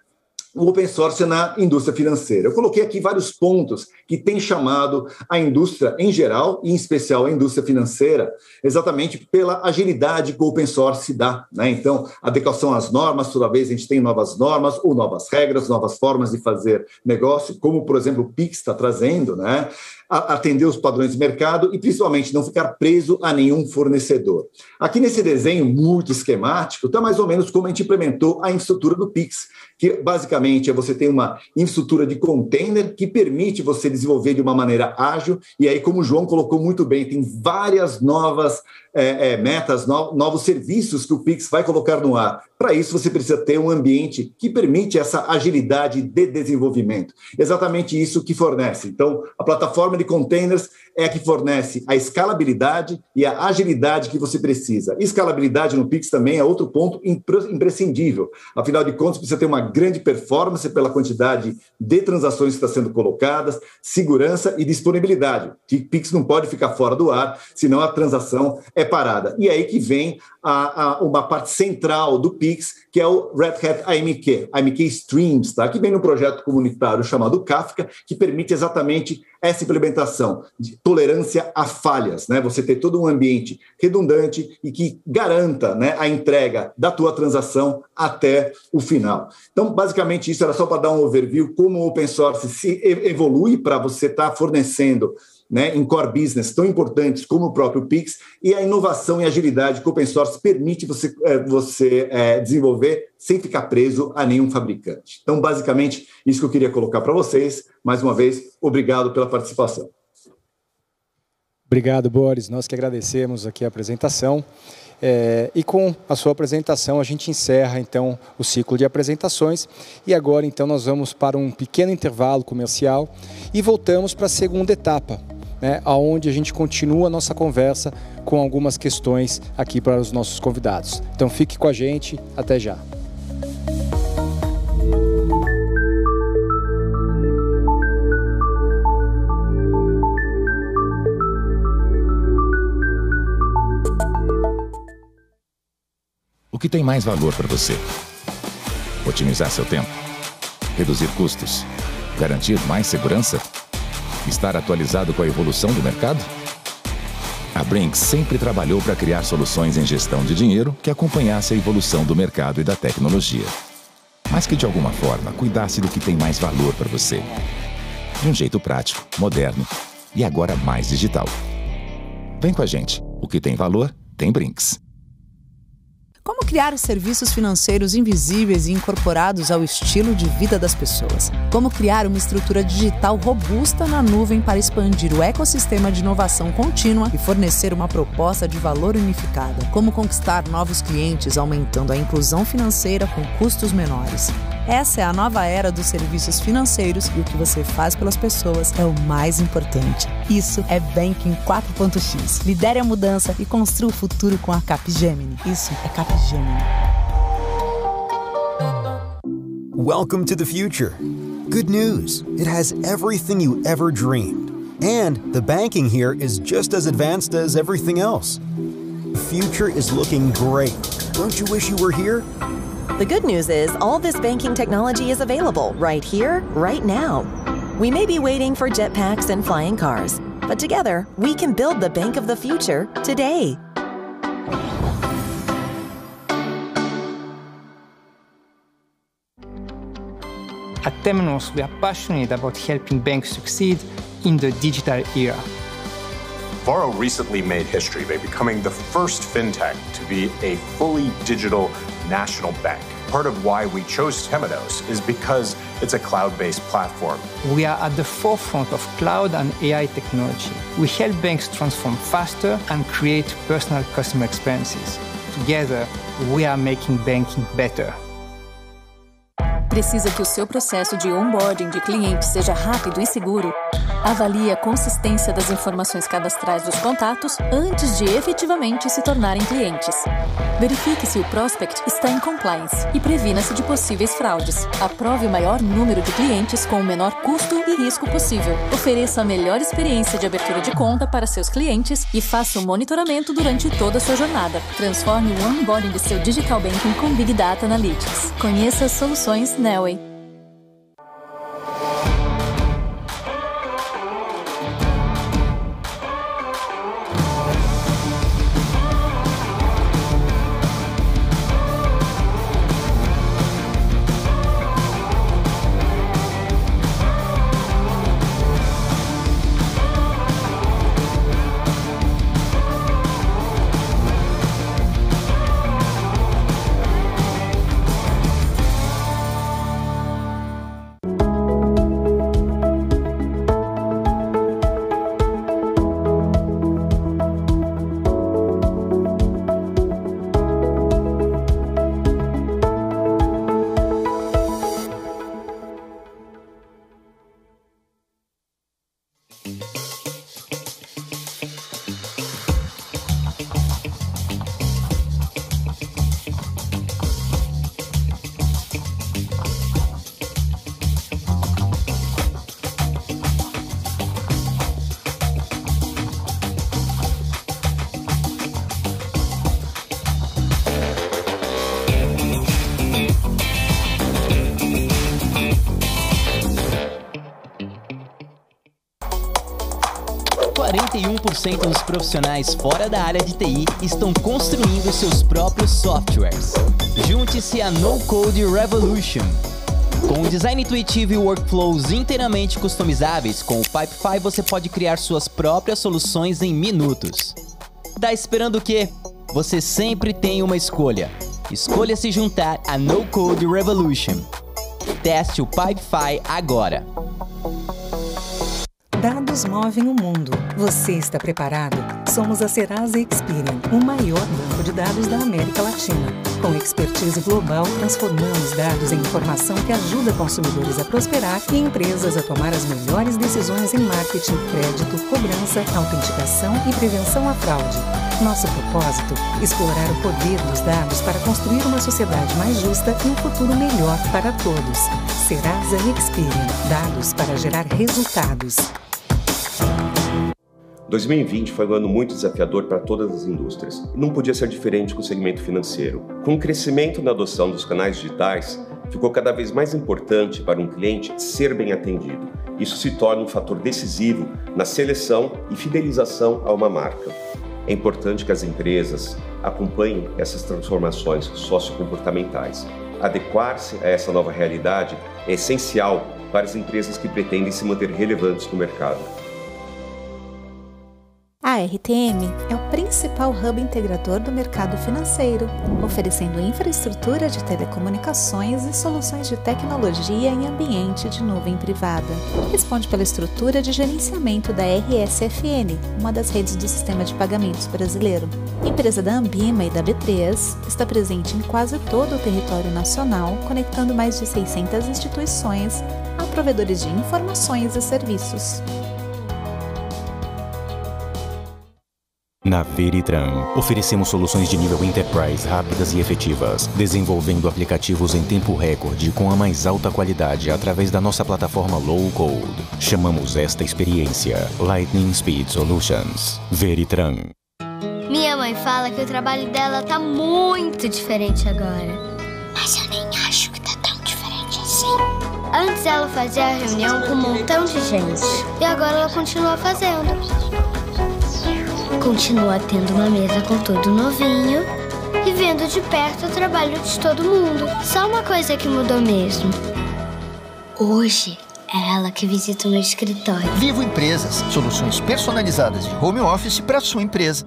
O open source na indústria financeira. Eu coloquei aqui vários pontos que têm chamado a indústria em geral, e em especial a indústria financeira, exatamente pela agilidade que o open source dá, né? Então, adequação às normas, toda vez a gente tem novas normas ou novas regras, novas formas de fazer negócio, como, por exemplo, o Pix está trazendo, né? Atender os padrões de mercado e, principalmente, não ficar preso a nenhum fornecedor. Aqui nesse desenho muito esquemático, está mais ou menos como a gente implementou a infraestrutura do Pix, que basicamente é você ter uma infraestrutura de container que permite você desenvolver de uma maneira ágil, e aí, como o João colocou muito bem, tem várias novas metas, novos serviços que o Pix vai colocar no ar. Para isso, você precisa ter um ambiente que permite essa agilidade de desenvolvimento. Exatamente isso que fornece. Então, a plataforma de containers é a que fornece a escalabilidade e a agilidade que você precisa. Escalabilidade no Pix também é outro ponto imprescindível. Afinal de contas, precisa ter uma grande performance pela quantidade de transações que estão sendo colocadas, segurança e disponibilidade. O Pix não pode ficar fora do ar, senão a transação é parada. E aí que vem uma parte central do Pix, que é o Red Hat AMQ Streams, tá? Que vem num projeto comunitário chamado Kafka, que permite exatamente essa implementação de tolerância a falhas, né? Você ter todo um ambiente redundante e que garanta, né, a entrega da tua transação até o final. Então, basicamente, isso era só para dar um overview como o open source se evolui para você estar fornecendo, né, em core business tão importantes como o próprio Pix, e a inovação e agilidade que o open source permite você desenvolver sem ficar preso a nenhum fabricante. Então, basicamente, isso que eu queria colocar para vocês. Mais uma vez, obrigado pela participação. Obrigado, Boris. Nós que agradecemos aqui a apresentação. E com a sua apresentação, a gente encerra, então, o ciclo de apresentações. E agora, então, nós vamos para um pequeno intervalo comercial e voltamos para a segunda etapa, né, onde a gente continua a nossa conversa com algumas questões aqui para os nossos convidados. Então, fique com a gente. Até já. O que tem mais valor para você? Otimizar seu tempo? Reduzir custos? Garantir mais segurança? Estar atualizado com a evolução do mercado? A Brinks sempre trabalhou para criar soluções em gestão de dinheiro que acompanhasse a evolução do mercado e da tecnologia, mas que de alguma forma cuidasse do que tem mais valor para você. De um jeito prático, moderno e agora mais digital. Vem com a gente. O que tem valor, tem Brinks. Como criar serviços financeiros invisíveis e incorporados ao estilo de vida das pessoas? Como criar uma estrutura digital robusta na nuvem para expandir o ecossistema de inovação contínua e fornecer uma proposta de valor unificada? Como conquistar novos clientes aumentando a inclusão financeira com custos menores? Essa é a nova era dos serviços financeiros e o que você faz pelas pessoas é o mais importante. Isso é Banking 4.x. Lidere a mudança e construa o futuro com a Capgemini. Isso é Capgemini. Welcome to the future. Good news. It has everything you ever dreamed. And the banking here is just as advanced as everything else. The future is looking great. Don't you wish you were here? The good news is all this banking technology is available right here, right now. We may be waiting for jetpacks and flying cars, but together we can build the bank of the future today. At Temenos, we are passionate about helping banks succeed in the digital era. Varo recently made history by becoming the first fintech to be a fully digital national bank. Part of why we chose Temenos is because it's a cloud-based platform. We are at the forefront of cloud and AI technology. We help banks transform faster and create personal customer experiences. Together, we are making banking better. Precisa que o seu processo de onboarding de cliente seja rápido e seguro? Avalie a consistência das informações cadastrais dos contatos antes de efetivamente se tornarem clientes. Verifique se o prospect está em compliance e previna-se de possíveis fraudes. Aprove o maior número de clientes com o menor custo e risco possível. Ofereça a melhor experiência de abertura de conta para seus clientes e faça o monitoramento durante toda a sua jornada. Transforme o onboarding de seu digital banking com Big Data Analytics. Conheça as soluções Nelway. Dos profissionais fora da área de TI estão construindo seus próprios softwares. Junte-se à No Code Revolution. Com um design intuitivo e workflows inteiramente customizáveis, com o Pipefy você pode criar suas próprias soluções em minutos. Tá esperando o quê? Você sempre tem uma escolha. Escolha se juntar à No Code Revolution. Teste o Pipefy agora. Dados movem o mundo. Você está preparado? Somos a Serasa Experian, o maior banco de dados da América Latina. Com expertise global, transformamos dados em informação que ajuda consumidores a prosperar e empresas a tomar as melhores decisões em marketing, crédito, cobrança, autenticação e prevenção à fraude. Nosso propósito? Explorar o poder dos dados para construir uma sociedade mais justa e um futuro melhor para todos. Serasa Experian. Dados para gerar resultados. 2020 foi um ano muito desafiador para todas as indústrias e não podia ser diferente com o segmento financeiro. Com o crescimento na adoção dos canais digitais, ficou cada vez mais importante para um cliente ser bem atendido. Isso se torna um fator decisivo na seleção e fidelização a uma marca. É importante que as empresas acompanhem essas transformações sociocomportamentais. Adequar-se a essa nova realidade é essencial para as empresas que pretendem se manter relevantes no mercado. A RTM é o principal hub integrador do mercado financeiro, oferecendo infraestrutura de telecomunicações e soluções de tecnologia em ambiente de nuvem privada. Responde pela estrutura de gerenciamento da RSFN, uma das redes do sistema de pagamentos brasileiro. Empresa da Ambima e da B3, está presente em quase todo o território nacional, conectando mais de 600 instituições a provedores de informações e serviços. Na Veritran, oferecemos soluções de nível Enterprise rápidas e efetivas, desenvolvendo aplicativos em tempo recorde com a mais alta qualidade através da nossa plataforma Low Code. Chamamos esta experiência Lightning Speed Solutions. Veritran. Minha mãe fala que o trabalho dela tá muito diferente agora. Mas eu nem acho que tá tão diferente assim. Antes ela fazia a reunião com um montão de gente. E agora ela continua fazendo. Continua tendo uma mesa com tudo novinho e vendo de perto o trabalho de todo mundo. Só uma coisa que mudou mesmo. Hoje é ela que visita o meu escritório. Vivo Empresas, soluções personalizadas de home office para sua empresa.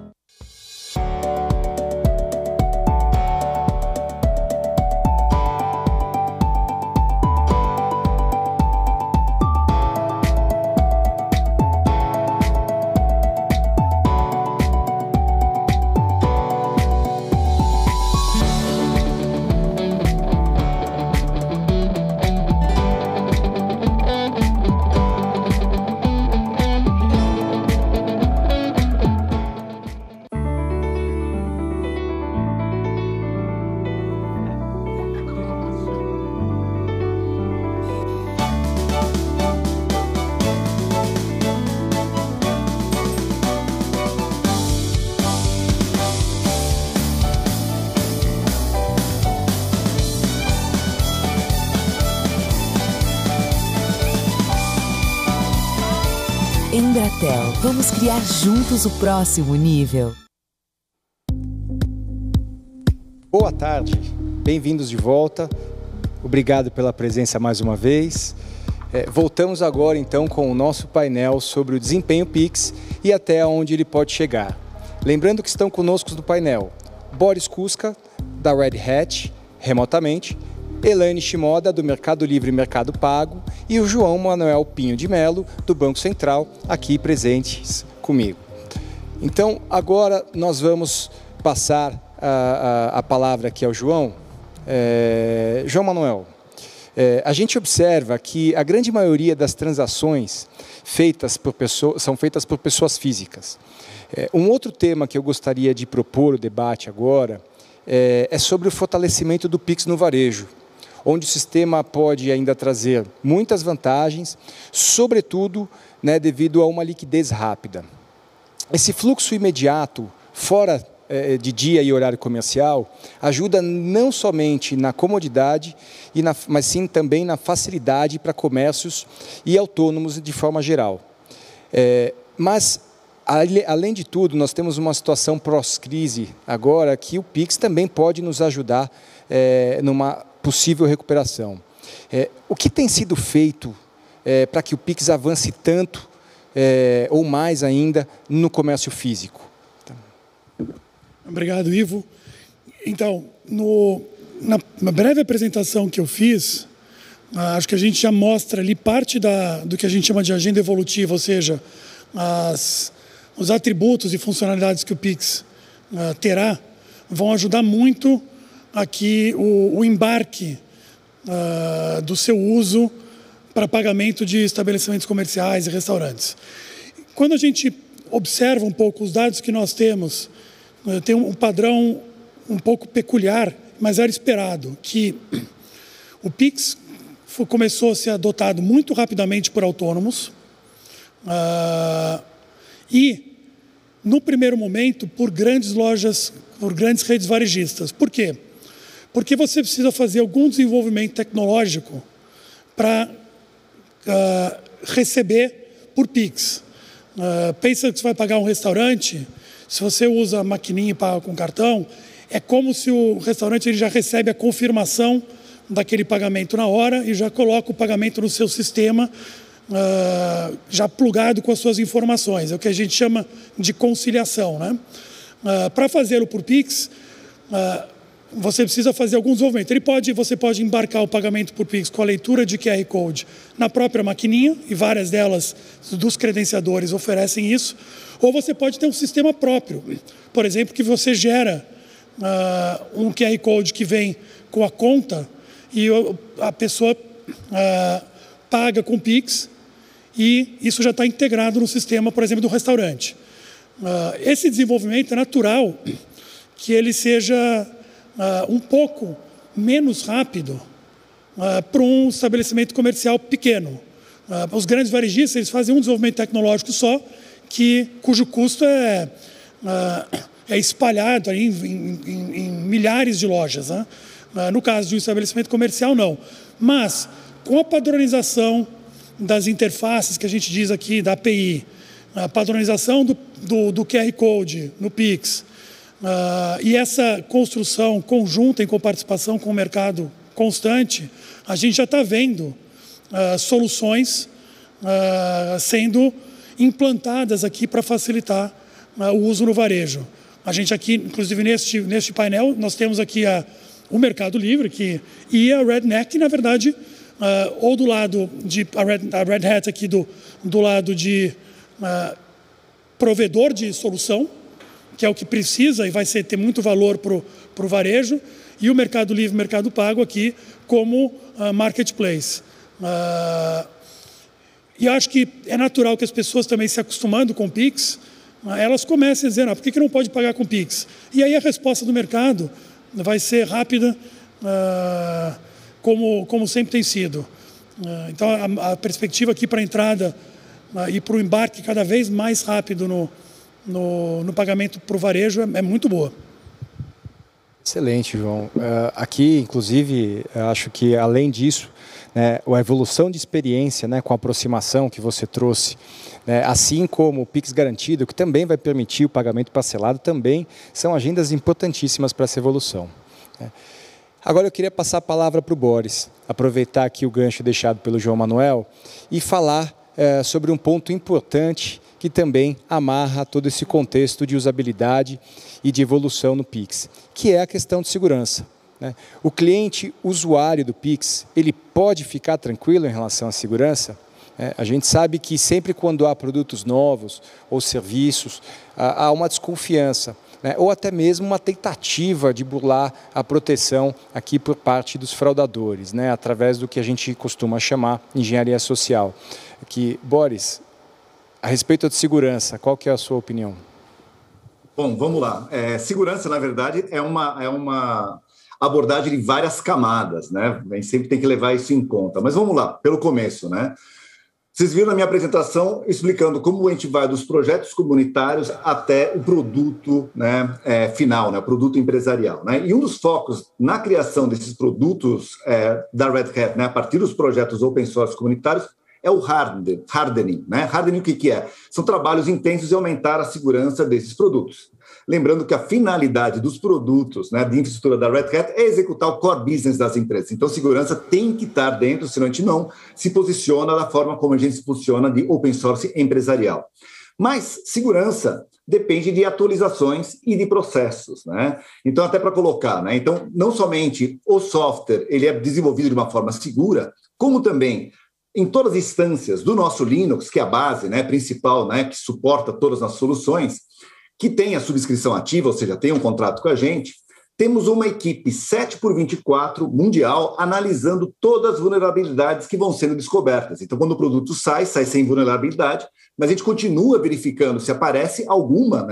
Embratel, vamos criar juntos o próximo nível. Boa tarde, bem-vindos de volta. Obrigado pela presença mais uma vez. Voltamos agora então com o nosso painel sobre o desempenho Pix e até onde ele pode chegar. Lembrando que estão conosco no painel Boris Kuska, da Red Hat, remotamente, Elaine Shimoda, do Mercado Livre e Mercado Pago, e o João Manuel Pinho de Melo, do Banco Central, aqui presentes comigo. Então, agora nós vamos passar a palavra aqui ao João. João Manuel, a gente observa que a grande maioria das transações são feitas por pessoas físicas. Um outro tema que eu gostaria de propor o debate agora é sobre o fortalecimento do Pix no varejo, onde o sistema pode ainda trazer muitas vantagens, sobretudo devido a uma liquidez rápida. Esse fluxo imediato, fora de dia e horário comercial, ajuda não somente na comodidade, mas sim também na facilidade para comércios e autônomos de forma geral. Mas, além de tudo, nós temos uma situação pós-crise agora que o Pix também pode nos ajudar numa possível recuperação. O que tem sido feito para que o Pix avance tanto ou mais ainda no comércio físico? Obrigado, Ivo. Então, na breve apresentação que eu fiz, acho que a gente já mostra ali parte do que a gente chama de agenda evolutiva, ou seja, os atributos e funcionalidades que o Pix terá vão ajudar muito aqui o embarque do seu uso para pagamento de estabelecimentos comerciais e restaurantes. Quando a gente observa um pouco os dados que nós temos, tem um padrão um pouco peculiar, mas era esperado, que o Pix começou a ser adotado muito rapidamente por autônomos e, no primeiro momento, por grandes lojas, por grandes redes varejistas. Por quê? Porque você precisa fazer algum desenvolvimento tecnológico para receber por Pix. Pensa que você vai pagar um restaurante, se você usa a maquininha e paga com cartão, é como se o restaurante ele já recebe a confirmação daquele pagamento na hora e já coloca o pagamento no seu sistema, já plugado com as suas informações. É o que a gente chama de conciliação, né? Para fazê-lo por Pix, você precisa fazer algum desenvolvimento. Você pode embarcar o pagamento por Pix com a leitura de QR Code na própria maquininha, e várias delas dos credenciadores oferecem isso, ou você pode ter um sistema próprio. Por exemplo, que você gera um QR Code que vem com a conta e a pessoa paga com Pix, e isso já está integrado no sistema, por exemplo, do restaurante. Esse desenvolvimento é natural que ele seja um pouco menos rápido para um estabelecimento comercial pequeno. Os grandes varejistas eles fazem um desenvolvimento tecnológico só, cujo custo é espalhado aí em milhares de lojas. Né? No caso de um estabelecimento comercial, não. Mas, com a padronização das interfaces que a gente diz aqui, da API, a padronização do QR Code no Pix, e essa construção conjunta em coparticipação com o mercado constante, a gente já está vendo soluções sendo implantadas aqui para facilitar o uso no varejo. A gente aqui, inclusive neste painel, nós temos aqui o Mercado Livre e a Redneck, que na verdade, ou do lado de a Red Hat aqui do lado de provedor de solução, que é o que precisa e vai ter muito valor para o varejo, e o Mercado Livre, Mercado Pago aqui como marketplace. E acho que é natural que as pessoas também se acostumando com o Pix, elas comecem a dizer, por que não pode pagar com Pix? E aí a resposta do mercado vai ser rápida, como sempre tem sido. Então a perspectiva aqui para a entrada e para o embarque cada vez mais rápido no pagamento para o varejo é muito boa. Excelente, João. Aqui, inclusive, acho que além disso, a evolução de experiência, com a aproximação que você trouxe, assim como o Pix Garantido, que também vai permitir o pagamento parcelado, também são agendas importantíssimas para essa evolução. Agora eu queria passar a palavra para o Boris, aproveitar aqui o gancho deixado pelo João Manuel e falar sobre um ponto importante que também amarra todo esse contexto de usabilidade e de evolução no Pix, que é a questão de segurança. O cliente usuário do Pix, ele pode ficar tranquilo em relação à segurança? A gente sabe que sempre quando há produtos novos ou serviços, há uma desconfiança, ou até mesmo uma tentativa de burlar a proteção aqui por parte dos fraudadores, através do que a gente costuma chamar engenharia social. Boris, a respeito de segurança, qual que é a sua opinião? Bom, vamos lá. Segurança, na verdade, é uma abordagem de várias camadas, A gente sempre tem que levar isso em conta. Mas vamos lá, pelo começo, Vocês viram na minha apresentação explicando como a gente vai dos projetos comunitários até o produto final, o produto empresarial. E um dos focos na criação desses produtos da Red Hat, a partir dos projetos open source comunitários, é o hardening. Hardening o que é? São trabalhos intensos em aumentar a segurança desses produtos. Lembrando que a finalidade dos produtos de infraestrutura da Red Hat é executar o core business das empresas. Então, segurança tem que estar dentro, senão a gente não se posiciona da forma como a gente se posiciona de open source empresarial. Mas segurança depende de atualizações e de processos. Então, até para colocar, então, não somente o software ele é desenvolvido de uma forma segura, como também em todas as instâncias do nosso Linux, que é a base principal, que suporta todas as soluções, que tem a subscrição ativa, ou seja, tem um contrato com a gente, temos uma equipe 7x24 mundial analisando todas as vulnerabilidades que vão sendo descobertas. Então, quando o produto sai sem vulnerabilidade, mas a gente continua verificando se aparece alguma,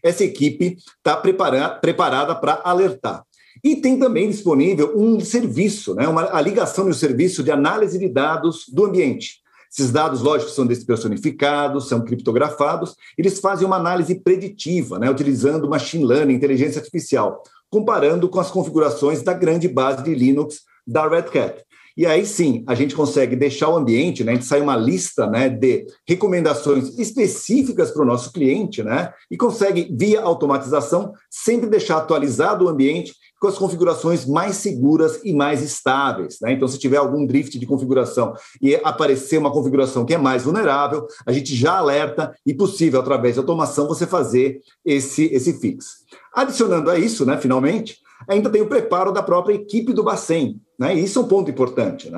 essa equipe está preparada para alertar. E tem também disponível um serviço, a ligação de um serviço de análise de dados do ambiente. Esses dados, lógico, são despersonificados, são criptografados, eles fazem uma análise preditiva, utilizando machine learning, inteligência artificial, comparando com as configurações da grande base de Linux da Red Hat. E aí sim, a gente consegue deixar o ambiente, a gente sai uma lista de recomendações específicas para o nosso cliente, e consegue, via automatização, sempre deixar atualizado o ambiente com as configurações mais seguras e mais estáveis. Então, se tiver algum drift de configuração e aparecer uma configuração que é mais vulnerável, a gente já alerta e possível, através de automação, você fazer esse fix. Adicionando a isso, finalmente, ainda tem o preparo da própria equipe do Bacen. E isso é um ponto importante.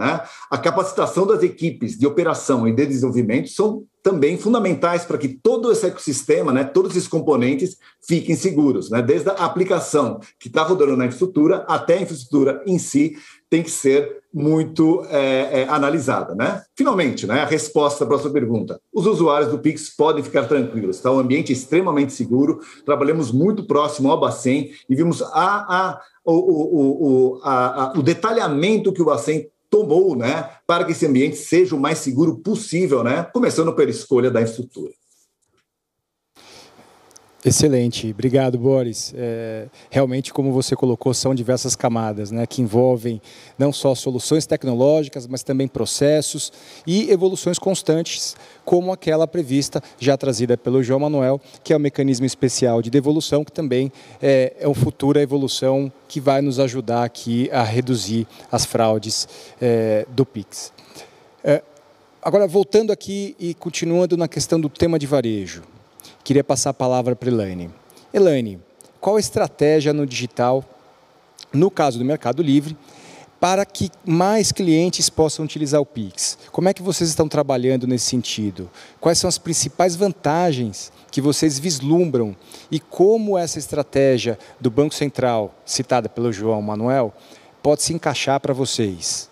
A capacitação das equipes de operação e de desenvolvimento são também fundamentais para que todo esse ecossistema, todos esses componentes fiquem seguros, desde a aplicação que está rodando na infraestrutura até a infraestrutura em si, tem que ser muito analisada, né? Finalmente, né, a resposta para a sua pergunta. Os usuários do Pix podem ficar tranquilos, tá? O ambiente é extremamente seguro, trabalhamos muito próximo ao Bacen e vimos o detalhamento que o Bacen tomou, né, para que esse ambiente seja o mais seguro possível, né, começando pela escolha da infraestrutura. Excelente, obrigado, Boris. Realmente, como você colocou, são diversas camadas, né, que envolvem não só soluções tecnológicas, mas também processos e evoluções constantes, como aquela prevista, já trazida pelo João Manuel, que é o mecanismo especial de devolução, que também é uma futura evolução que vai nos ajudar aqui a reduzir as fraudes do Pix. Agora, voltando aqui e continuando na questão do tema de varejo, queria passar a palavra para a Elaine. Elaine, qual a estratégia no digital, no caso do Mercado Livre, para que mais clientes possam utilizar o Pix? Como é que vocês estão trabalhando nesse sentido? Quais são as principais vantagens que vocês vislumbram e como essa estratégia do Banco Central, citada pelo João Manuel, pode se encaixar para vocês?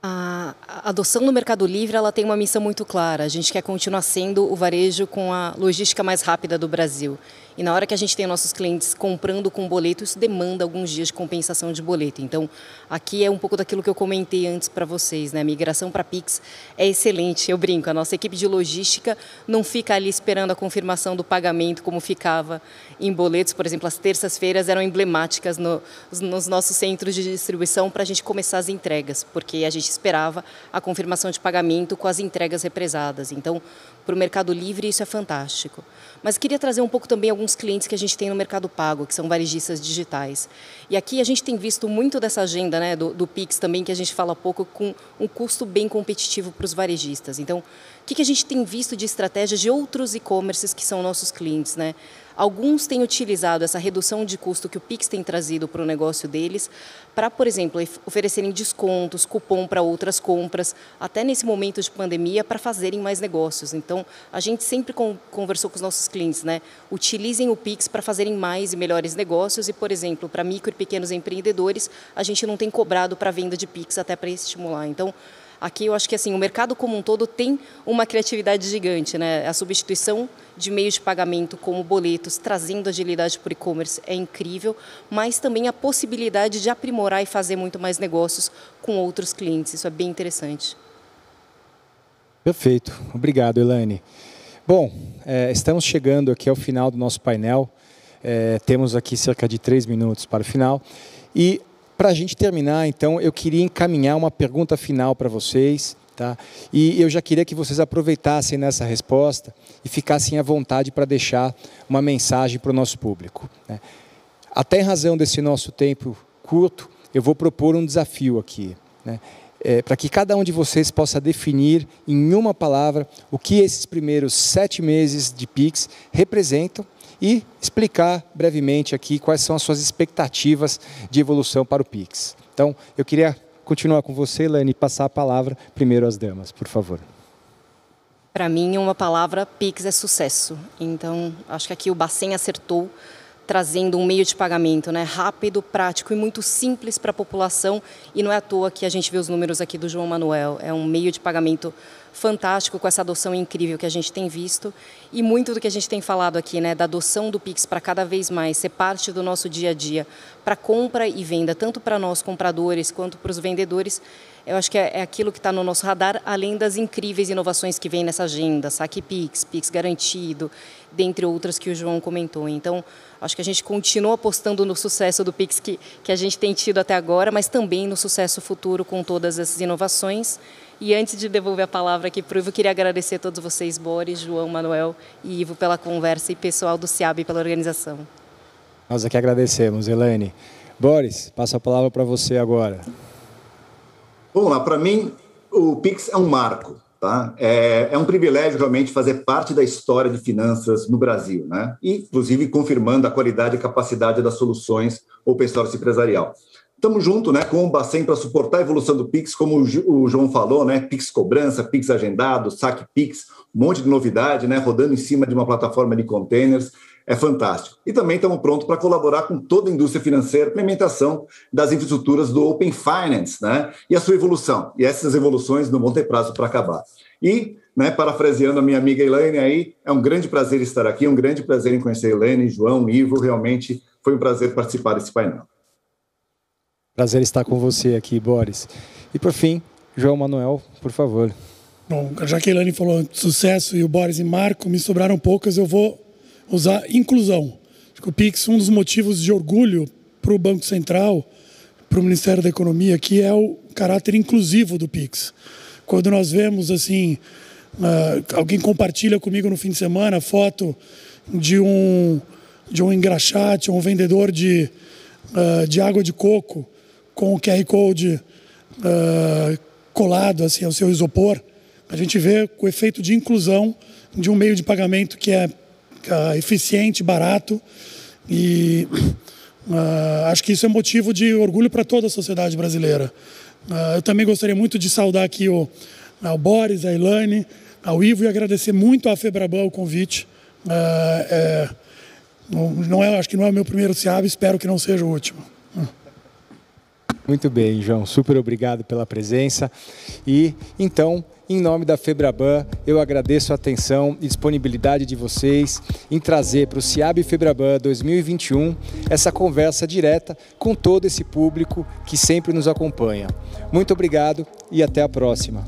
A adoção no Mercado Livre ela tem uma missão muito clara. A gente quer continuar sendo o varejo com a logística mais rápida do Brasil. E na hora que a gente tem nossos clientes comprando com boleto, isso demanda alguns dias de compensação de boleto. Então, aqui é um pouco daquilo que eu comentei antes para vocês, né? A migração para Pix é excelente, eu brinco. A nossa equipe de logística não fica ali esperando a confirmação do pagamento, como ficava em boletos. Por exemplo, as terças-feiras eram emblemáticas nos nossos centros de distribuição para a gente começar as entregas, porque a gente esperava a confirmação de pagamento com as entregas represadas. Então, para o Mercado Livre, isso é fantástico. Mas queria trazer um pouco também alguns clientes que a gente tem no Mercado Pago, que são varejistas digitais. E aqui a gente tem visto muito dessa agenda, né, do Pix também, que a gente fala pouco, com um custo bem competitivo para os varejistas. Então, o que a gente tem visto de estratégias de outros e-commerces que são nossos clientes, né? Alguns têm utilizado essa redução de custo que o Pix tem trazido para o negócio deles para, por exemplo, oferecerem descontos, cupom para outras compras, até nesse momento de pandemia, para fazerem mais negócios. Então, a gente sempre conversou com os nossos clientes, né? Utilizem o Pix para fazerem mais e melhores negócios e, por exemplo, para micro e pequenos empreendedores, a gente não tem cobrado para a venda de Pix até para estimular. Então, aqui eu acho que assim, o mercado como um todo tem uma criatividade gigante, né? A substituição de meios de pagamento como boletos, trazendo agilidade para o e-commerce é incrível, mas também a possibilidade de aprimorar e fazer muito mais negócios com outros clientes. Isso é bem interessante. Perfeito. Obrigado, Elaine. Bom, estamos chegando aqui ao final do nosso painel. Temos aqui cerca de 3 minutos para o final. E para a gente terminar, então, eu queria encaminhar uma pergunta final para vocês, tá? E eu já queria que vocês aproveitassem nessa resposta e ficassem à vontade para deixar uma mensagem para o nosso público, né? Até em razão desse nosso tempo curto, eu vou propor um desafio aqui, né? Para que cada um de vocês possa definir em uma palavra o que esses primeiros 7 meses de Pix representam e explicar brevemente aqui quais são as suas expectativas de evolução para o Pix. Então, eu queria continuar com você, Elaine, e passar a palavra primeiro às damas, por favor. Para mim, uma palavra, Pix é sucesso. Então, acho que aqui o Bacen acertou, trazendo um meio de pagamento, né, rápido, prático e muito simples para a população. E não é à toa que a gente vê os números aqui do João Manuel. É um meio de pagamento fantástico, com essa adoção incrível que a gente tem visto. E muito do que a gente tem falado aqui, né, da adoção do Pix para cada vez mais ser parte do nosso dia a dia, para compra e venda, tanto para nós compradores quanto para os vendedores, eu acho que é aquilo que está no nosso radar, além das incríveis inovações que vem nessa agenda, Saque Pix, Pix Garantido, dentre outras que o João comentou. Então, acho que a gente continua apostando no sucesso do Pix que a gente tem tido até agora, mas também no sucesso futuro com todas essas inovações. E antes de devolver a palavra aqui para o Ivo, queria agradecer a todos vocês, Boris, João, Manuel e Ivo, pela conversa e pessoal do SIAB pela organização. Nós aqui agradecemos, Elaine. Boris, passo a palavra para você agora. Vamos lá, para mim, o Pix é um marco, tá? É um privilégio realmente fazer parte da história de finanças no Brasil, né? E, inclusive, confirmando a qualidade e capacidade das soluções open source empresarial. estamos juntos, né, com o Bacen para suportar a evolução do Pix, como o João falou, né, Pix cobrança, Pix agendado, saque Pix, um monte de novidade, né, rodando em cima de uma plataforma de containers, é fantástico. E também estamos prontos para colaborar com toda a indústria financeira, implementação das infraestruturas do Open Finance, né, e a sua evolução. E essas evoluções não vão ter prazo para acabar. E, né, parafraseando a minha amiga Elaine aí, é um grande prazer estar aqui, um grande prazer em conhecer a Elaine, João, Ivo, realmente foi um prazer participar desse painel. Prazer estar com você aqui, Boris. E por fim, João Manuel, por favor. Bom, já que a Elaine falou de sucesso e o Boris e Marco, me sobraram poucas, eu vou usar inclusão. Acho que o Pix, um dos motivos de orgulho para o Banco Central, para o Ministério da Economia, que é o caráter inclusivo do Pix. Quando nós vemos, assim, alguém compartilha comigo no fim de semana foto de um engraxate, um vendedor de água de coco, com o QR Code colado assim, ao seu isopor, a gente vê o efeito de inclusão de um meio de pagamento que é eficiente, barato, e acho que isso é motivo de orgulho para toda a sociedade brasileira. Eu também gostaria muito de saudar aqui ao Boris, a Elaine, ao Ivo, e agradecer muito à Febraban o convite. Acho que não é o meu primeiro SEAB, espero que não seja o último. Muito bem, João. Super obrigado pela presença. E, então, em nome da Febraban, eu agradeço a atenção e disponibilidade de vocês em trazer para o SEAB Febraban 2021 essa conversa direta com todo esse público que sempre nos acompanha. Muito obrigado e até a próxima.